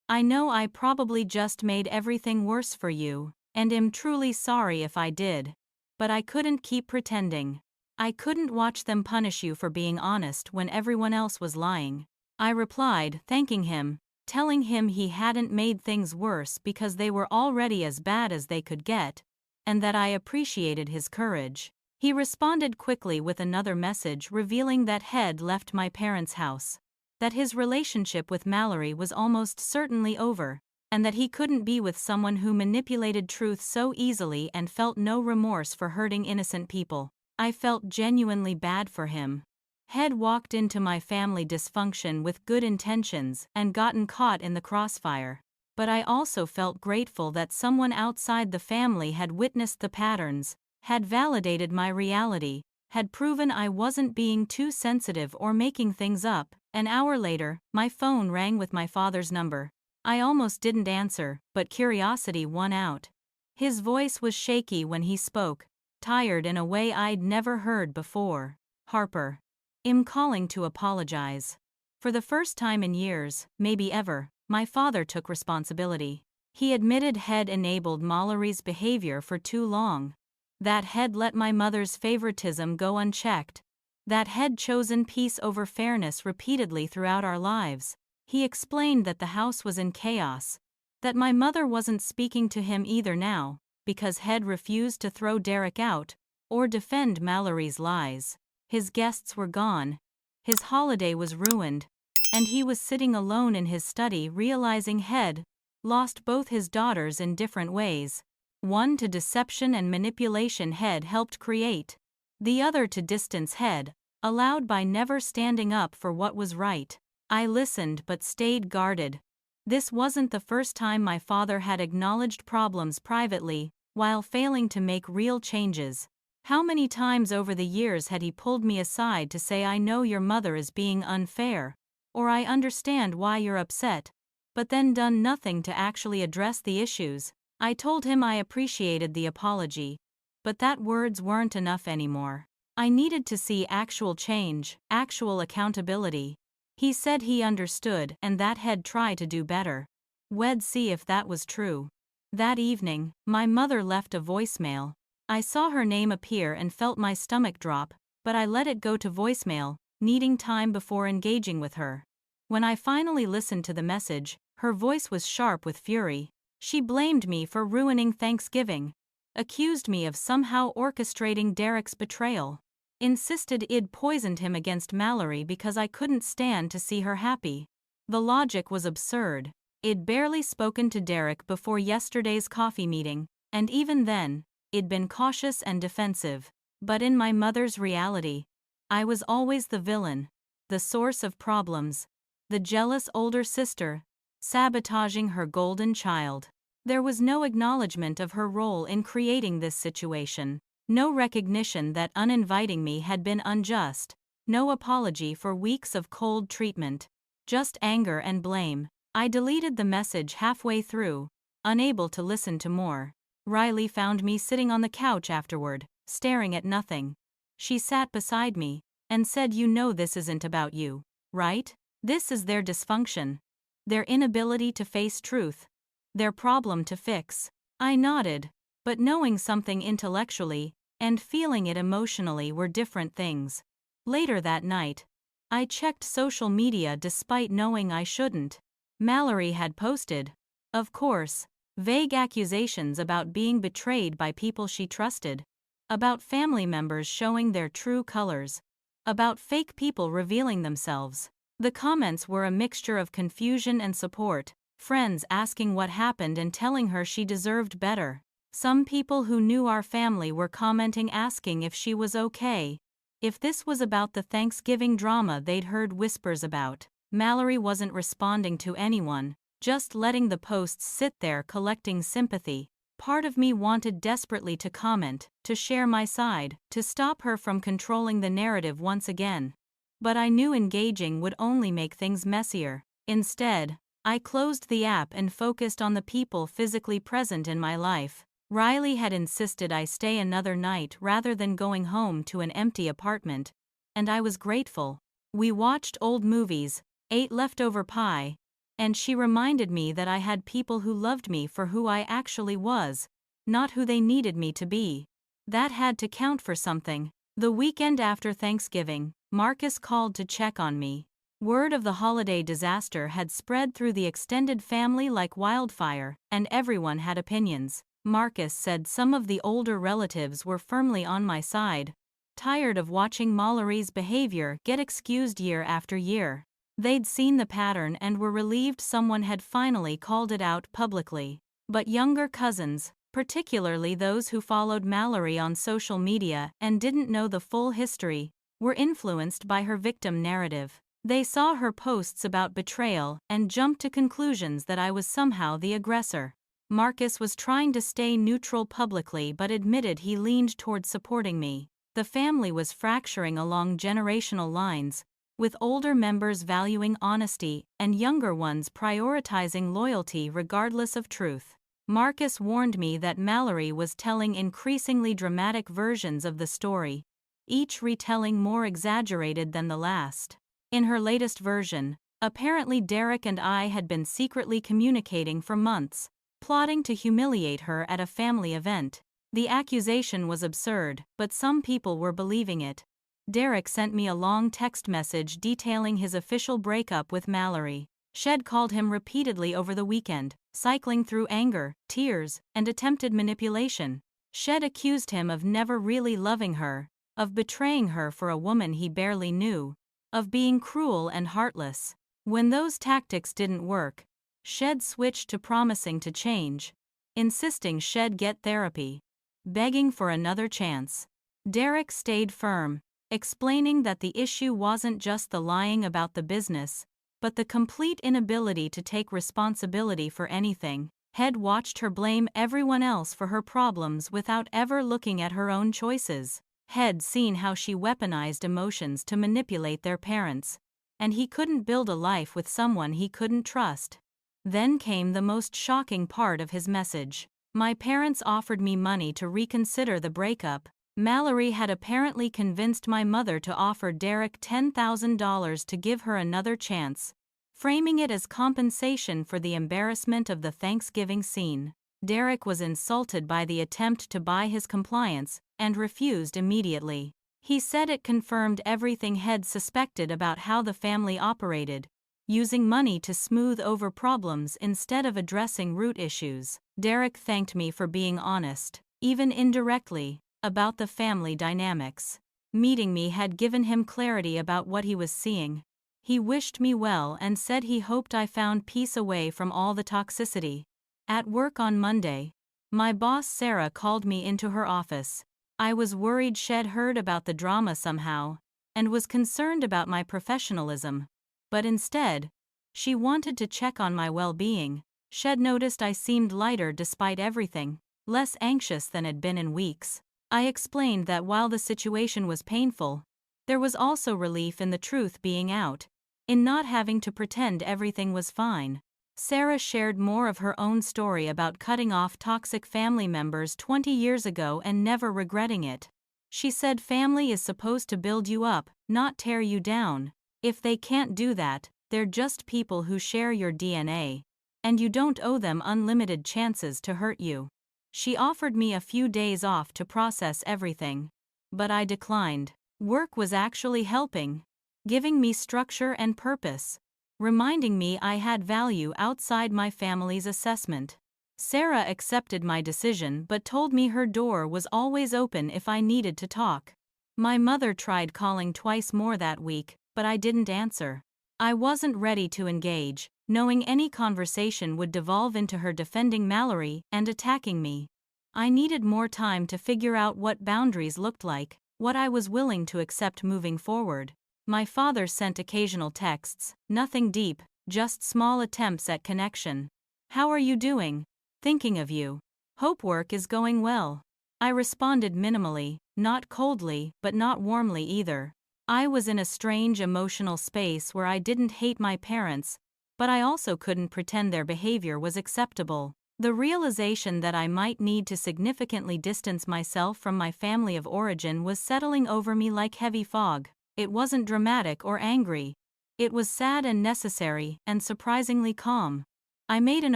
I know I probably just made everything worse for you, and am truly sorry if I did. But I couldn't keep pretending. I couldn't watch them punish you for being honest when everyone else was lying." I replied, thanking him, telling him he hadn't made things worse because they were already as bad as they could get, and that I appreciated his courage. He responded quickly with another message revealing that Head left my parents' house, that his relationship with Mallory was almost certainly over, and that he couldn't be with someone who manipulated truth so easily and felt no remorse for hurting innocent people. I felt genuinely bad for him. Head walked into my family dysfunction with good intentions and gotten caught in the crossfire. But I also felt grateful that someone outside the family had witnessed the patterns, had validated my reality, had proven I wasn't being too sensitive or making things up. An hour later, my phone rang with my father's number. I almost didn't answer, but curiosity won out. His voice was shaky when he spoke, tired in a way I'd never heard before. "Harper, I'm calling to apologize. For the first time in years, maybe ever, my father took responsibility. He admitted Head enabled Mallory's behavior for too long. That Head let my mother's favoritism go unchecked. That Head chosen peace over fairness repeatedly throughout our lives. He explained that the house was in chaos, that my mother wasn't speaking to him either now, because Head refused to throw Derek out, or defend Mallory's lies. His guests were gone. His holiday was ruined. And he was sitting alone in his study realizing he'd lost both his daughters in different ways. One to deception and manipulation he'd helped create. The other to distance he'd allowed by never standing up for what was right. I listened but stayed guarded. This wasn't the first time my father had acknowledged problems privately, while failing to make real changes. How many times over the years had he pulled me aside to say, "I know your mother is being unfair," or "I understand why you're upset," but then done nothing to actually address the issues. I told him I appreciated the apology, but that words weren't enough anymore. I needed to see actual change, actual accountability. He said he understood and that he'd try to do better. We'd see if that was true. That evening, my mother left a voicemail. I saw her name appear and felt my stomach drop, but I let it go to voicemail, needing time before engaging with her. When I finally listened to the message, her voice was sharp with fury. She blamed me for ruining Thanksgiving, accused me of somehow orchestrating Derek's betrayal, insisted I'd poisoned him against Mallory because I couldn't stand to see her happy. The logic was absurd. I'd barely spoken to Derek before yesterday's coffee meeting, and even then, I'd been cautious and defensive. But in my mother's reality, I was always the villain, the source of problems, the jealous older sister, sabotaging her golden child. There was no acknowledgement of her role in creating this situation, no recognition that uninviting me had been unjust, no apology for weeks of cold treatment, just anger and blame. I deleted the message halfway through, unable to listen to more. Riley found me sitting on the couch afterward, staring at nothing. She sat beside me and said, "You know this isn't about you, right? This is their dysfunction, their inability to face truth, their problem to fix." I nodded, but knowing something intellectually and feeling it emotionally were different things. Later that night, I checked social media despite knowing I shouldn't. Mallory had posted, of course, vague accusations about being betrayed by people she trusted, about family members showing their true colors, about fake people revealing themselves. The comments were a mixture of confusion and support, friends asking what happened and telling her she deserved better. Some people who knew our family were commenting asking if she was okay, if this was about the Thanksgiving drama they'd heard whispers about. Mallory wasn't responding to anyone, just letting the posts sit there collecting sympathy. Part of me wanted desperately to comment, to share my side, to stop her from controlling the narrative once again. But I knew engaging would only make things messier. Instead, I closed the app and focused on the people physically present in my life. Riley had insisted I stay another night rather than going home to an empty apartment, and I was grateful. We watched old movies, ate leftover pie, and she reminded me that I had people who loved me for who I actually was, not who they needed me to be. That had to count for something. The weekend after Thanksgiving, Marcus called to check on me. Word of the holiday disaster had spread through the extended family like wildfire, and everyone had opinions. Marcus said some of the older relatives were firmly on my side, tired of watching Mallory's behavior get excused year after year. They'd seen the pattern and were relieved someone had finally called it out publicly. But younger cousins, particularly those who followed Mallory on social media and didn't know the full history, were influenced by her victim narrative. They saw her posts about betrayal and jumped to conclusions that I was somehow the aggressor. Marcus was trying to stay neutral publicly but admitted he leaned toward supporting me. The family was fracturing along generational lines, with older members valuing honesty and younger ones prioritizing loyalty regardless of truth. Marcus warned me that Mallory was telling increasingly dramatic versions of the story, each retelling more exaggerated than the last. In her latest version, apparently Derek and I had been secretly communicating for months, plotting to humiliate her at a family event. The accusation was absurd, but some people were believing it. Derek sent me a long text message detailing his official breakup with Mallory. She'd called him repeatedly over the weekend, cycling through anger, tears, and attempted manipulation. Shed accused him of never really loving her, of betraying her for a woman he barely knew, of being cruel and heartless. When those tactics didn't work, Shed switched to promising to change, insisting Shed get therapy, begging for another chance. Derek stayed firm, explaining that the issue wasn't just the lying about the business, but the complete inability to take responsibility for anything. Head watched her blame everyone else for her problems without ever looking at her own choices. Head seen how she weaponized emotions to manipulate their parents, and he couldn't build a life with someone he couldn't trust. Then came the most shocking part of his message. My parents offered me money to reconsider the breakup. Mallory had apparently convinced my mother to offer Derek $10,000 to give her another chance, framing it as compensation for the embarrassment of the Thanksgiving scene. Derek was insulted by the attempt to buy his compliance and refused immediately. He said it confirmed everything Head suspected about how the family operated, using money to smooth over problems instead of addressing root issues. Derek thanked me for being honest, even indirectly, about the family dynamics. Meeting me had given him clarity about what he was seeing. He wished me well and said he hoped I found peace away from all the toxicity. At work on Monday, my boss Sarah called me into her office. I was worried Shed heard about the drama somehow, and was concerned about my professionalism. But instead, she wanted to check on my well-being. Shed noticed I seemed lighter despite everything, less anxious than had been in weeks. I explained that while the situation was painful, there was also relief in the truth being out, in not having to pretend everything was fine. Sarah shared more of her own story about cutting off toxic family members 20 years ago and never regretting it. She said family is supposed to build you up, not tear you down. If they can't do that, they're just people who share your DNA, and you don't owe them unlimited chances to hurt you. She offered me a few days off to process everything, but I declined. Work was actually helping, giving me structure and purpose, reminding me I had value outside my family's assessment. Sarah accepted my decision but told me her door was always open if I needed to talk. My mother tried calling twice more that week, but I didn't answer. I wasn't ready to engage, knowing any conversation would devolve into her defending Mallory and attacking me. I needed more time to figure out what boundaries looked like, what I was willing to accept moving forward. My father sent occasional texts, nothing deep, just small attempts at connection. "How are you doing? Thinking of you. Hope work is going well." I responded minimally, not coldly, but not warmly either. I was in a strange emotional space where I didn't hate my parents, but I also couldn't pretend their behavior was acceptable. The realization that I might need to significantly distance myself from my family of origin was settling over me like heavy fog. It wasn't dramatic or angry. It was sad and necessary, and surprisingly calm. I made an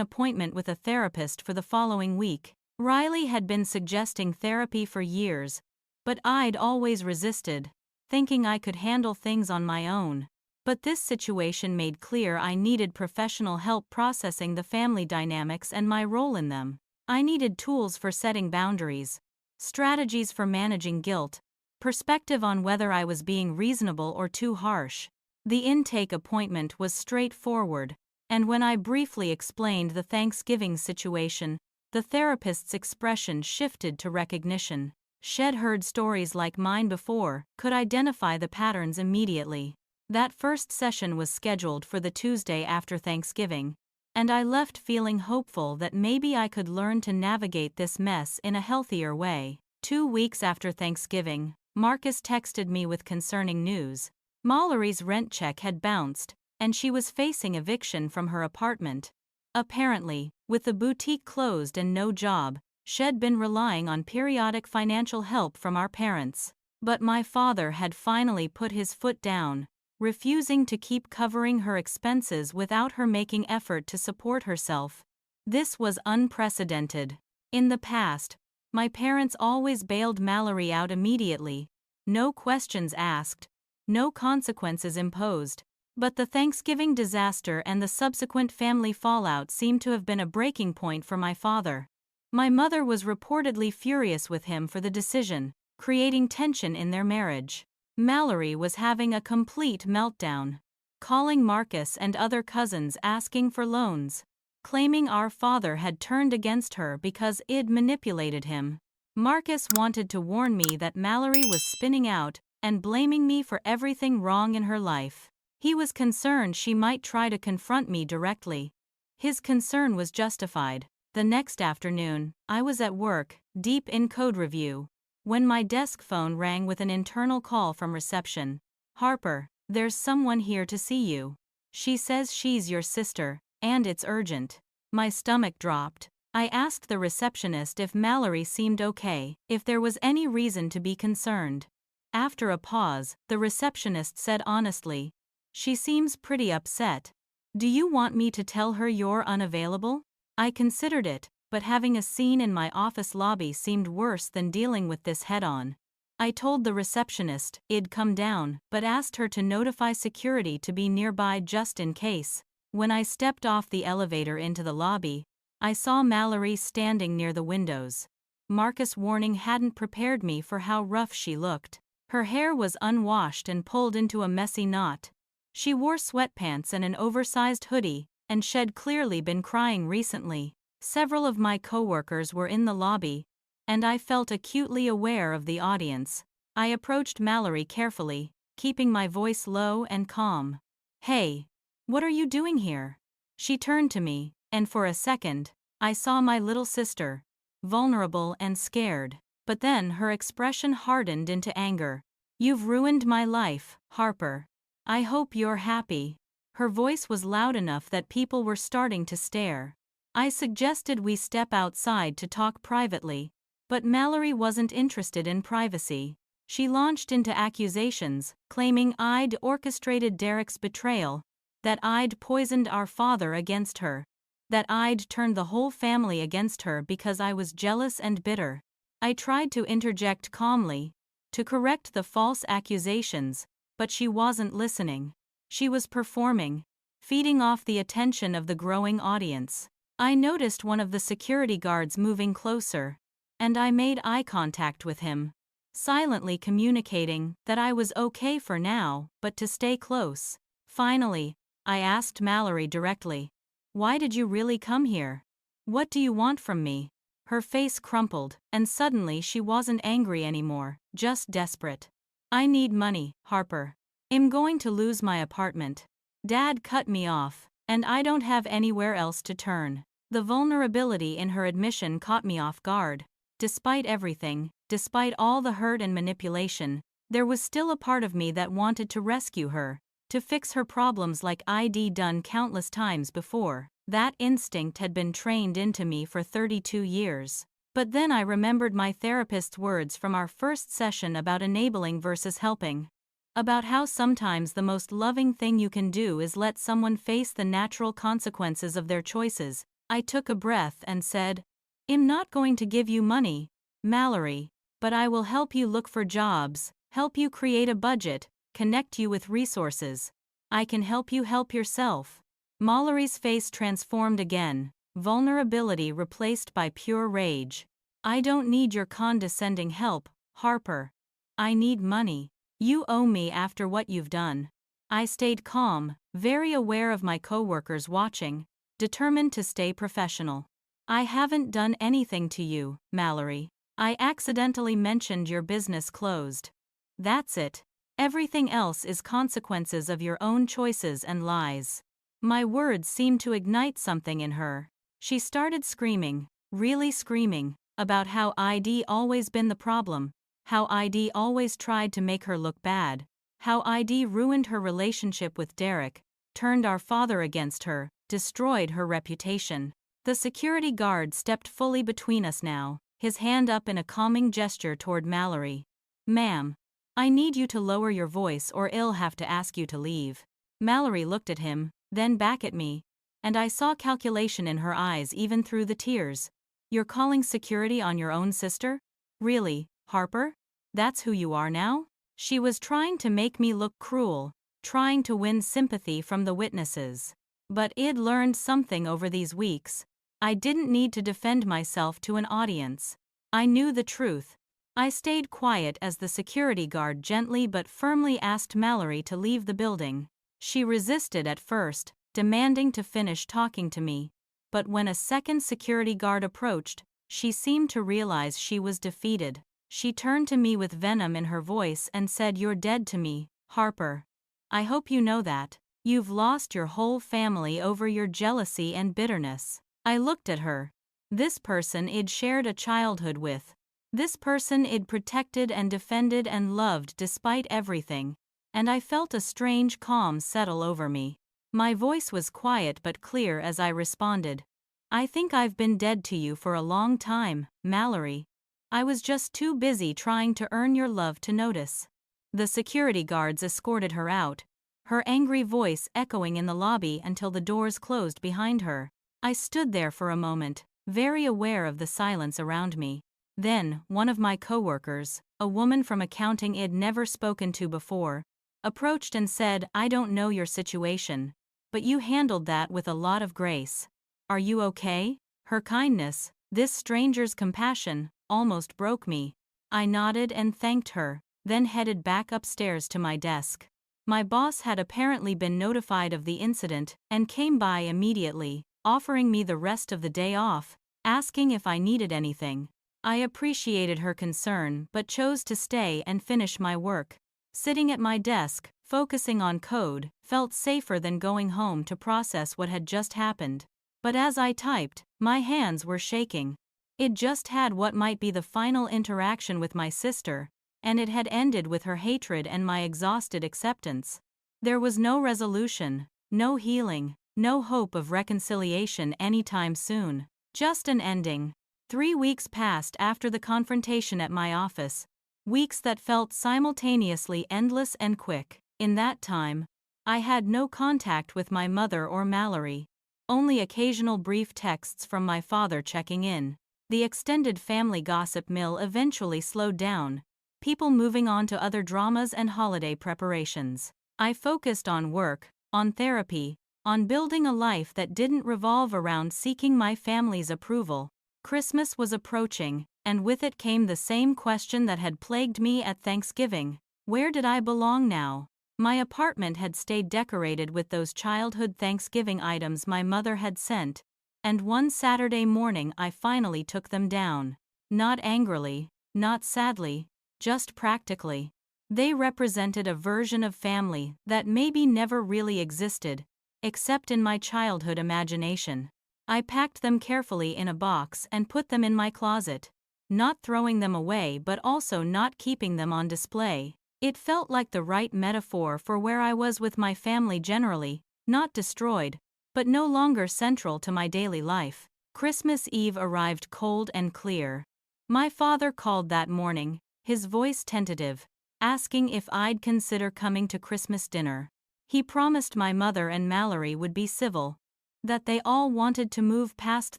appointment with a therapist for the following week. Riley had been suggesting therapy for years, but I'd always resisted, thinking I could handle things on my own. But this situation made clear I needed professional help processing the family dynamics and my role in them. I needed tools for setting boundaries, strategies for managing guilt, perspective on whether I was being reasonable or too harsh. The intake appointment was straightforward, and when I briefly explained the Thanksgiving situation, the therapist's expression shifted to recognition. Shed heard stories like mine before, could identify the patterns immediately. That first session was scheduled for the Tuesday after Thanksgiving, and I left feeling hopeful that maybe I could learn to navigate this mess in a healthier way. 2 weeks after Thanksgiving, Marcus texted me with concerning news. Mallory's rent check had bounced, and she was facing eviction from her apartment. Apparently, with the boutique closed and no job, she'd been relying on periodic financial help from our parents. But my father had finally put his foot down, refusing to keep covering her expenses without her making effort to support herself. This was unprecedented. In the past, my parents always bailed Mallory out immediately, no questions asked, no consequences imposed. But the Thanksgiving disaster and the subsequent family fallout seemed to have been a breaking point for my father. My mother was reportedly furious with him for the decision, creating tension in their marriage. Mallory was having a complete meltdown, calling Marcus and other cousins asking for loans, claiming our father had turned against her because I'd manipulated him. Marcus wanted to warn me that Mallory was spinning out and blaming me for everything wrong in her life. He was concerned she might try to confront me directly. His concern was justified. The next afternoon, I was at work, deep in code review, when my desk phone rang with an internal call from reception. "Harper, there's someone here to see you. She says she's your sister, and it's urgent." My stomach dropped. I asked the receptionist if Mallory seemed okay, if there was any reason to be concerned. After a pause, the receptionist said honestly, "She seems pretty upset. Do you want me to tell her you're unavailable?" I considered it, but having a scene in my office lobby seemed worse than dealing with this head-on. I told the receptionist I'd come down, but asked her to notify security to be nearby just in case. When I stepped off the elevator into the lobby, I saw Mallory standing near the windows. Marcus' warning hadn't prepared me for how rough she looked. Her hair was unwashed and pulled into a messy knot. She wore sweatpants and an oversized hoodie, and she'd clearly been crying recently. Several of my coworkers were in the lobby, and I felt acutely aware of the audience. I approached Mallory carefully, keeping my voice low and calm. "Hey, what are you doing here?" She turned to me, and for a second, I saw my little sister, vulnerable and scared. But then her expression hardened into anger. "You've ruined my life, Harper. I hope you're happy." Her voice was loud enough that people were starting to stare. I suggested we step outside to talk privately, but Mallory wasn't interested in privacy. She launched into accusations, claiming I'd orchestrated Derek's betrayal, that I'd poisoned our father against her, that I'd turned the whole family against her because I was jealous and bitter. I tried to interject calmly, to correct the false accusations, but she wasn't listening. She was performing, feeding off the attention of the growing audience. I noticed one of the security guards moving closer, and I made eye contact with him, silently communicating that I was okay for now, but to stay close. Finally, I asked Mallory directly, "Why did you really come here? What do you want from me?" Her face crumpled, and suddenly she wasn't angry anymore, just desperate. "I need money, Harper. I'm going to lose my apartment. Dad cut me off, and I don't have anywhere else to turn." The vulnerability in her admission caught me off guard. Despite everything, despite all the hurt and manipulation, there was still a part of me that wanted to rescue her, to fix her problems like I'd done countless times before. That instinct had been trained into me for 32 years. But then I remembered my therapist's words from our first session about enabling versus helping. About how sometimes the most loving thing you can do is let someone face the natural consequences of their choices. I took a breath and said, "I'm not going to give you money, Mallory, but I will help you look for jobs, help you create a budget, connect you with resources. I can help you help yourself." Mallory's face transformed again, vulnerability replaced by pure rage. "I don't need your condescending help, Harper. I need money. You owe me after what you've done." I stayed calm, very aware of my coworkers watching, determined to stay professional. "I haven't done anything to you, Mallory. I accidentally mentioned your business closed. That's it. Everything else is consequences of your own choices and lies." My words seemed to ignite something in her. She started screaming, really screaming, about how I'd always been the problem, how I'd always tried to make her look bad, how I'd ruined her relationship with Derek, turned our father against her, destroyed her reputation. The security guard stepped fully between us now, his hand up in a calming gesture toward Mallory. "Ma'am, I need you to lower your voice or I'll have to ask you to leave." Mallory looked at him, then back at me, and I saw calculation in her eyes even through the tears. "You're calling security on your own sister? Really, Harper? That's who you are now?" She was trying to make me look cruel, trying to win sympathy from the witnesses. But I'd learned something over these weeks. I didn't need to defend myself to an audience. I knew the truth. I stayed quiet as the security guard gently but firmly asked Mallory to leave the building. She resisted at first, demanding to finish talking to me. But when a second security guard approached, she seemed to realize she was defeated. She turned to me with venom in her voice and said, "You're dead to me, Harper. I hope you know that. You've lost your whole family over your jealousy and bitterness." I looked at her. This person I'd shared a childhood with. This person I'd protected and defended and loved despite everything. And I felt a strange calm settle over me. My voice was quiet but clear as I responded. "I think I've been dead to you for a long time, Mallory. I was just too busy trying to earn your love to notice." The security guards escorted her out, her angry voice echoing in the lobby until the doors closed behind her. I stood there for a moment, very aware of the silence around me. Then, one of my coworkers, a woman from accounting I'd never spoken to before, approached and said, "I don't know your situation, but you handled that with a lot of grace. Are you okay?" Her kindness, this stranger's compassion, almost broke me. I nodded and thanked her, then headed back upstairs to my desk. My boss had apparently been notified of the incident and came by immediately, offering me the rest of the day off, asking if I needed anything. I appreciated her concern but chose to stay and finish my work. Sitting at my desk, focusing on code, felt safer than going home to process what had just happened. But as I typed, my hands were shaking. It just had what might be the final interaction with my sister, and it had ended with her hatred and my exhausted acceptance. There was no resolution, no healing, no hope of reconciliation anytime soon. Just an ending. 3 weeks passed after the confrontation at my office. Weeks that felt simultaneously endless and quick. In that time, I had no contact with my mother or Mallory. Only occasional brief texts from my father checking in. The extended family gossip mill eventually slowed down, people moving on to other dramas and holiday preparations. I focused on work, on therapy, on building a life that didn't revolve around seeking my family's approval. Christmas was approaching, and with it came the same question that had plagued me at Thanksgiving. Where did I belong now? My apartment had stayed decorated with those childhood Thanksgiving items my mother had sent, and one Saturday morning I finally took them down. Not angrily, not sadly, just practically. They represented a version of family that maybe never really existed, except in my childhood imagination. I packed them carefully in a box and put them in my closet, not throwing them away but also not keeping them on display. It felt like the right metaphor for where I was with my family generally, not destroyed, but no longer central to my daily life. Christmas Eve arrived cold and clear. My father called that morning, his voice tentative, asking if I'd consider coming to Christmas dinner. He promised my mother and Mallory would be civil, that they all wanted to move past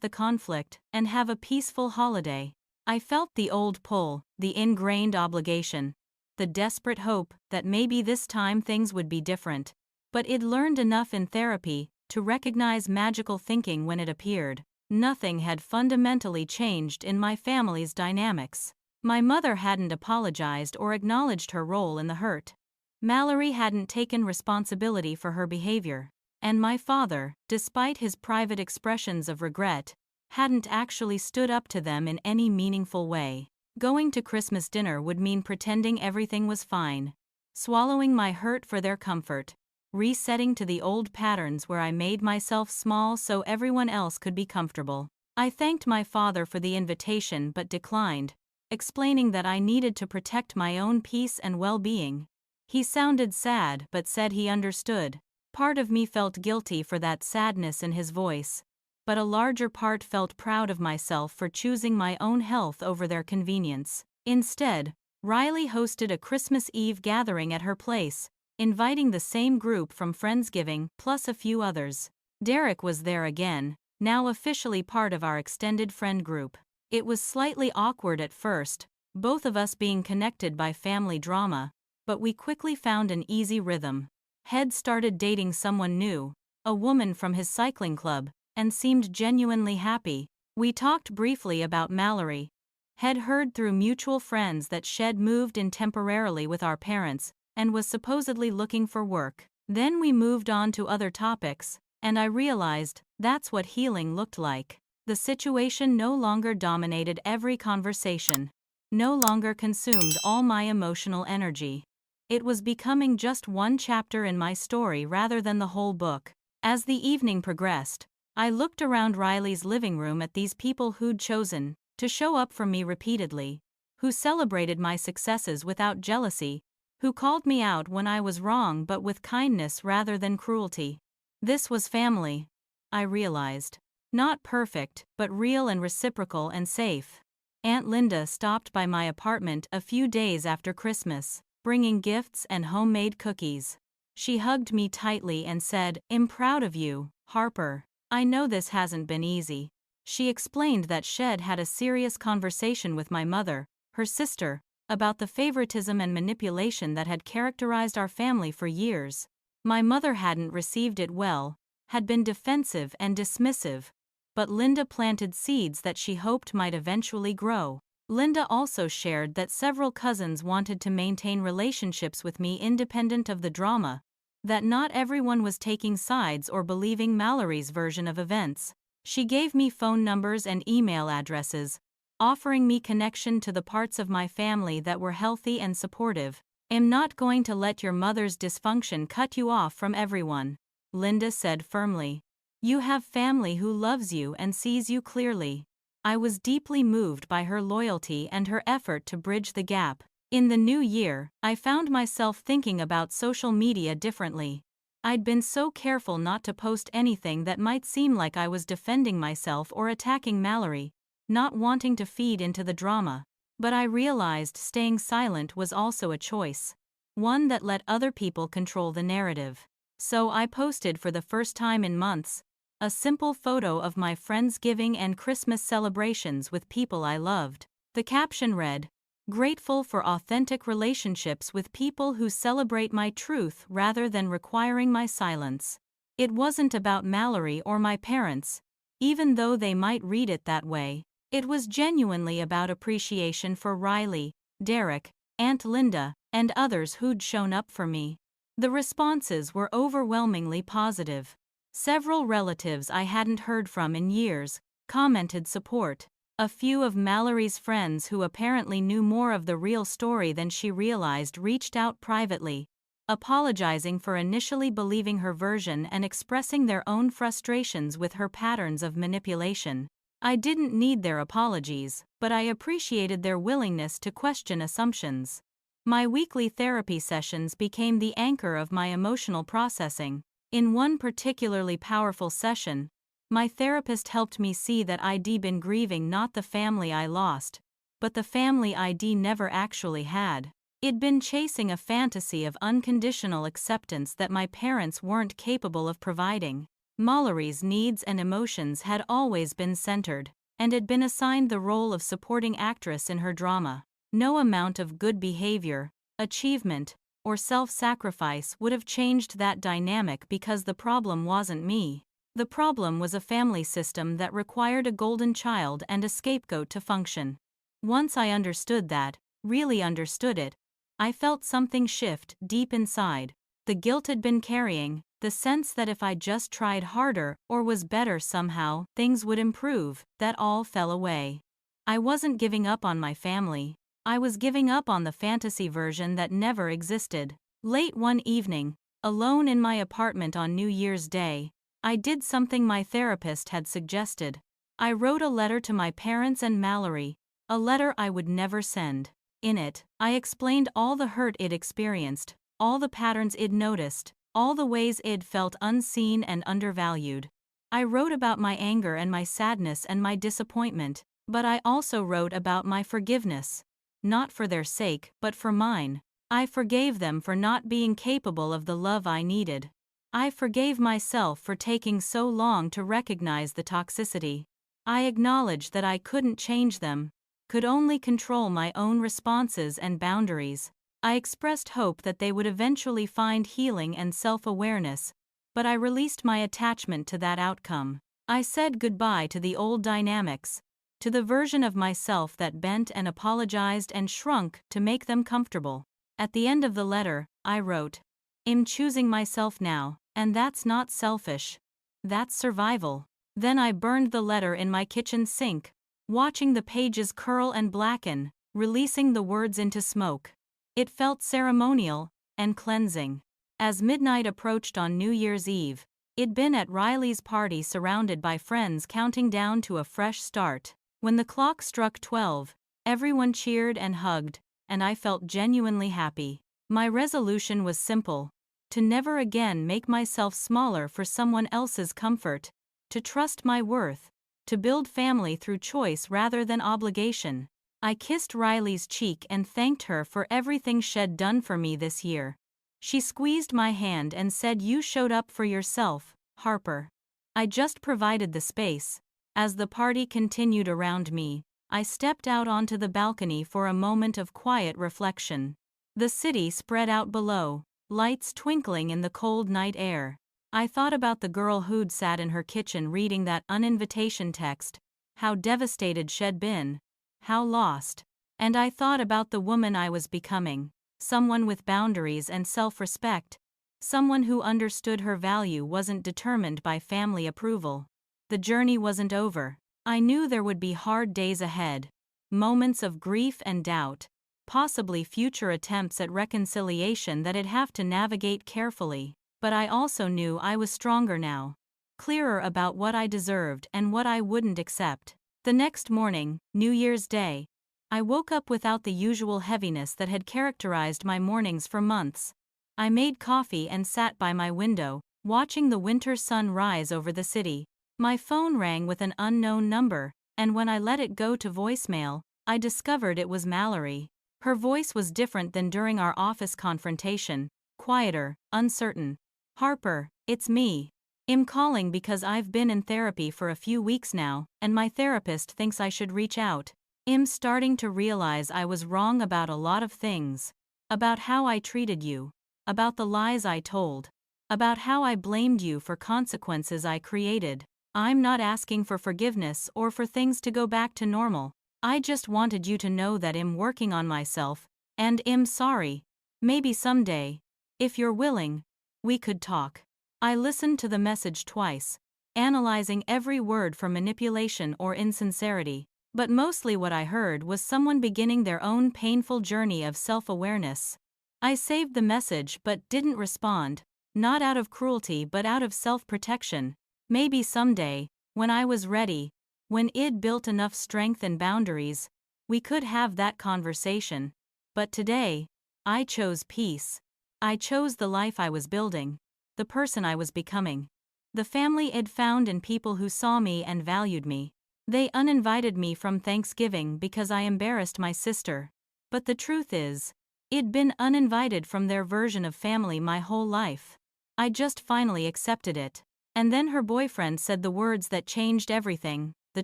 the conflict and have a peaceful holiday. I felt the old pull, the ingrained obligation, the desperate hope that maybe this time things would be different. But I'd learned enough in therapy to recognize magical thinking when it appeared. Nothing had fundamentally changed in my family's dynamics. My mother hadn't apologized or acknowledged her role in the hurt. Mallory hadn't taken responsibility for her behavior. And my father, despite his private expressions of regret, hadn't actually stood up to them in any meaningful way. Going to Christmas dinner would mean pretending everything was fine, swallowing my hurt for their comfort, resetting to the old patterns where I made myself small so everyone else could be comfortable. I thanked my father for the invitation but declined, explaining that I needed to protect my own peace and well-being. He sounded sad but said he understood. Part of me felt guilty for that sadness in his voice, but a larger part felt proud of myself for choosing my own health over their convenience. Instead, Riley hosted a Christmas Eve gathering at her place, inviting the same group from Friendsgiving plus a few others. Derek was there again, now officially part of our extended friend group. It was slightly awkward at first, both of us being connected by family drama, but we quickly found an easy rhythm. Head started dating someone new, a woman from his cycling club, and seemed genuinely happy. We talked briefly about Mallory. Had heard through mutual friends that Shed moved in temporarily with our parents and was supposedly looking for work. Then we moved on to other topics, and I realized that's what healing looked like. The situation no longer dominated every conversation, no longer consumed all my emotional energy. It was becoming just one chapter in my story rather than the whole book. As the evening progressed, I looked around Riley's living room at these people who'd chosen to show up for me repeatedly, who celebrated my successes without jealousy, who called me out when I was wrong but with kindness rather than cruelty. This was family, I realized. Not perfect, but real and reciprocal and safe. Aunt Linda stopped by my apartment a few days after Christmas, bringing gifts and homemade cookies. She hugged me tightly and said, "I'm proud of you, Harper. I know this hasn't been easy." She explained that Shed had a serious conversation with my mother, her sister, about the favoritism and manipulation that had characterized our family for years. My mother hadn't received it well, had been defensive and dismissive, but Linda planted seeds that she hoped might eventually grow. Linda also shared that several cousins wanted to maintain relationships with me independent of the drama, that not everyone was taking sides or believing Mallory's version of events. She gave me phone numbers and email addresses, offering me connection to the parts of my family that were healthy and supportive. "I'm not going to let your mother's dysfunction cut you off from everyone," Linda said firmly. "You have family who loves you and sees you clearly." I was deeply moved by her loyalty and her effort to bridge the gap. In the new year, I found myself thinking about social media differently. I'd been so careful not to post anything that might seem like I was defending myself or attacking Mallory, not wanting to feed into the drama. But I realized staying silent was also a choice, one that let other people control the narrative. So I posted for the first time in months, a simple photo of my Friendsgiving and Christmas celebrations with people I loved. The caption read, "Grateful for authentic relationships with people who celebrate my truth rather than requiring my silence." It wasn't about Mallory or my parents, even though they might read it that way. It was genuinely about appreciation for Riley, Derek, Aunt Linda, and others who'd shown up for me. The responses were overwhelmingly positive. Several relatives I hadn't heard from in years commented support. A few of Mallory's friends who apparently knew more of the real story than she realized reached out privately, apologizing for initially believing her version and expressing their own frustrations with her patterns of manipulation. I didn't need their apologies, but I appreciated their willingness to question assumptions. My weekly therapy sessions became the anchor of my emotional processing. In one particularly powerful session, my therapist helped me see that I'd been grieving not the family I lost, but the family I'd never actually had. I'd been chasing a fantasy of unconditional acceptance that my parents weren't capable of providing. Mallory's needs and emotions had always been centered, and had been assigned the role of supporting actress in her drama. No amount of good behavior, achievement, or self-sacrifice would have changed that dynamic because the problem wasn't me. The problem was a family system that required a golden child and a scapegoat to function. Once I understood that, really understood it, I felt something shift deep inside. The guilt I'd been carrying, the sense that if I just tried harder or was better somehow, things would improve, that all fell away. I wasn't giving up on my family. I was giving up on the fantasy version that never existed. Late one evening, alone in my apartment on New Year's Day, I did something my therapist had suggested. I wrote a letter to my parents and Mallory, a letter I would never send. In it, I explained all the hurt I'd experienced, all the patterns I'd noticed, all the ways I'd felt unseen and undervalued. I wrote about my anger and my sadness and my disappointment, but I also wrote about my forgiveness. Not for their sake, but for mine. I forgave them for not being capable of the love I needed. I forgave myself for taking so long to recognize the toxicity. I acknowledged that I couldn't change them, could only control my own responses and boundaries. I expressed hope that they would eventually find healing and self-awareness, but I released my attachment to that outcome. I said goodbye to the old dynamics, to the version of myself that bent and apologized and shrunk to make them comfortable. At the end of the letter, I wrote, "I'm choosing myself now, and that's not selfish. That's survival." Then I burned the letter in my kitchen sink, watching the pages curl and blacken, releasing the words into smoke. It felt ceremonial and cleansing. As midnight approached on New Year's Eve, I'd been at Riley's party surrounded by friends counting down to a fresh start. When the clock struck 12, everyone cheered and hugged, and I felt genuinely happy. My resolution was simple: to never again make myself smaller for someone else's comfort, to trust my worth, to build family through choice rather than obligation. I kissed Riley's cheek and thanked her for everything she'd done for me this year. She squeezed my hand and said, "You showed up for yourself, Harper." I just provided the space. As the party continued around me, I stepped out onto the balcony for a moment of quiet reflection. The city spread out below, lights twinkling in the cold night air. I thought about the girl who'd sat in her kitchen reading that uninvitation text, how devastated she'd been, how lost. And I thought about the woman I was becoming, someone with boundaries and self-respect, someone who understood her value wasn't determined by family approval. The journey wasn't over. I knew there would be hard days ahead, moments of grief and doubt, possibly future attempts at reconciliation that I'd have to navigate carefully. But I also knew I was stronger now, clearer about what I deserved and what I wouldn't accept. The next morning, New Year's Day, I woke up without the usual heaviness that had characterized my mornings for months. I made coffee and sat by my window, watching the winter sun rise over the city. My phone rang with an unknown number, and when I let it go to voicemail, I discovered it was Mallory. Her voice was different than during our office confrontation, quieter, uncertain. "Harper, it's me. I'm calling because I've been in therapy for a few weeks now, and my therapist thinks I should reach out. I'm starting to realize I was wrong about a lot of things. About how I treated you. About the lies I told. About how I blamed you for consequences I created. I'm not asking for forgiveness or for things to go back to normal. I just wanted you to know that I'm working on myself, and I'm sorry. Maybe someday, if you're willing, we could talk." I listened to the message twice, analyzing every word for manipulation or insincerity, but mostly what I heard was someone beginning their own painful journey of self-awareness. I saved the message but didn't respond, not out of cruelty but out of self-protection. Maybe someday, when I was ready, when I'd built enough strength and boundaries, we could have that conversation. But today, I chose peace. I chose the life I was building, the person I was becoming, the family I'd found in people who saw me and valued me. They uninvited me from Thanksgiving because I embarrassed my sister. But the truth is, I'd been uninvited from their version of family my whole life. I just finally accepted it. And then her boyfriend said the words that changed everything, the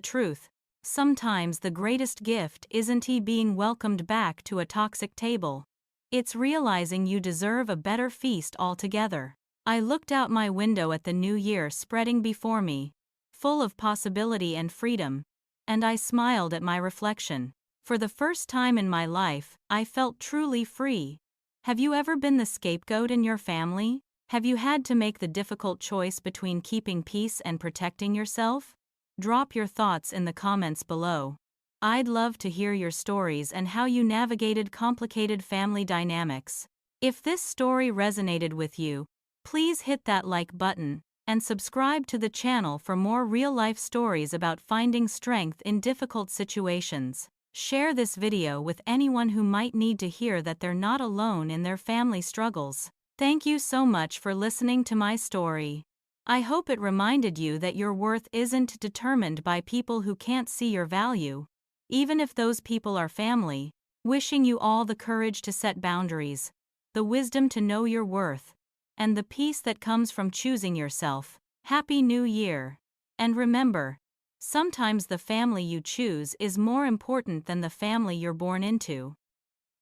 truth. Sometimes the greatest gift isn't being welcomed back to a toxic table. It's realizing you deserve a better feast altogether. I looked out my window at the new year spreading before me, full of possibility and freedom, and I smiled at my reflection. For the first time in my life, I felt truly free. Have you ever been the scapegoat in your family? Have you had to make the difficult choice between keeping peace and protecting yourself? Drop your thoughts in the comments below. I'd love to hear your stories and how you navigated complicated family dynamics. If this story resonated with you, please hit that like button and subscribe to the channel for more real-life stories about finding strength in difficult situations. Share this video with anyone who might need to hear that they're not alone in their family struggles. Thank you so much for listening to my story. I hope it reminded you that your worth isn't determined by people who can't see your value, even if those people are family. Wishing you all the courage to set boundaries, the wisdom to know your worth, and the peace that comes from choosing yourself. Happy New Year! And remember, sometimes the family you choose is more important than the family you're born into.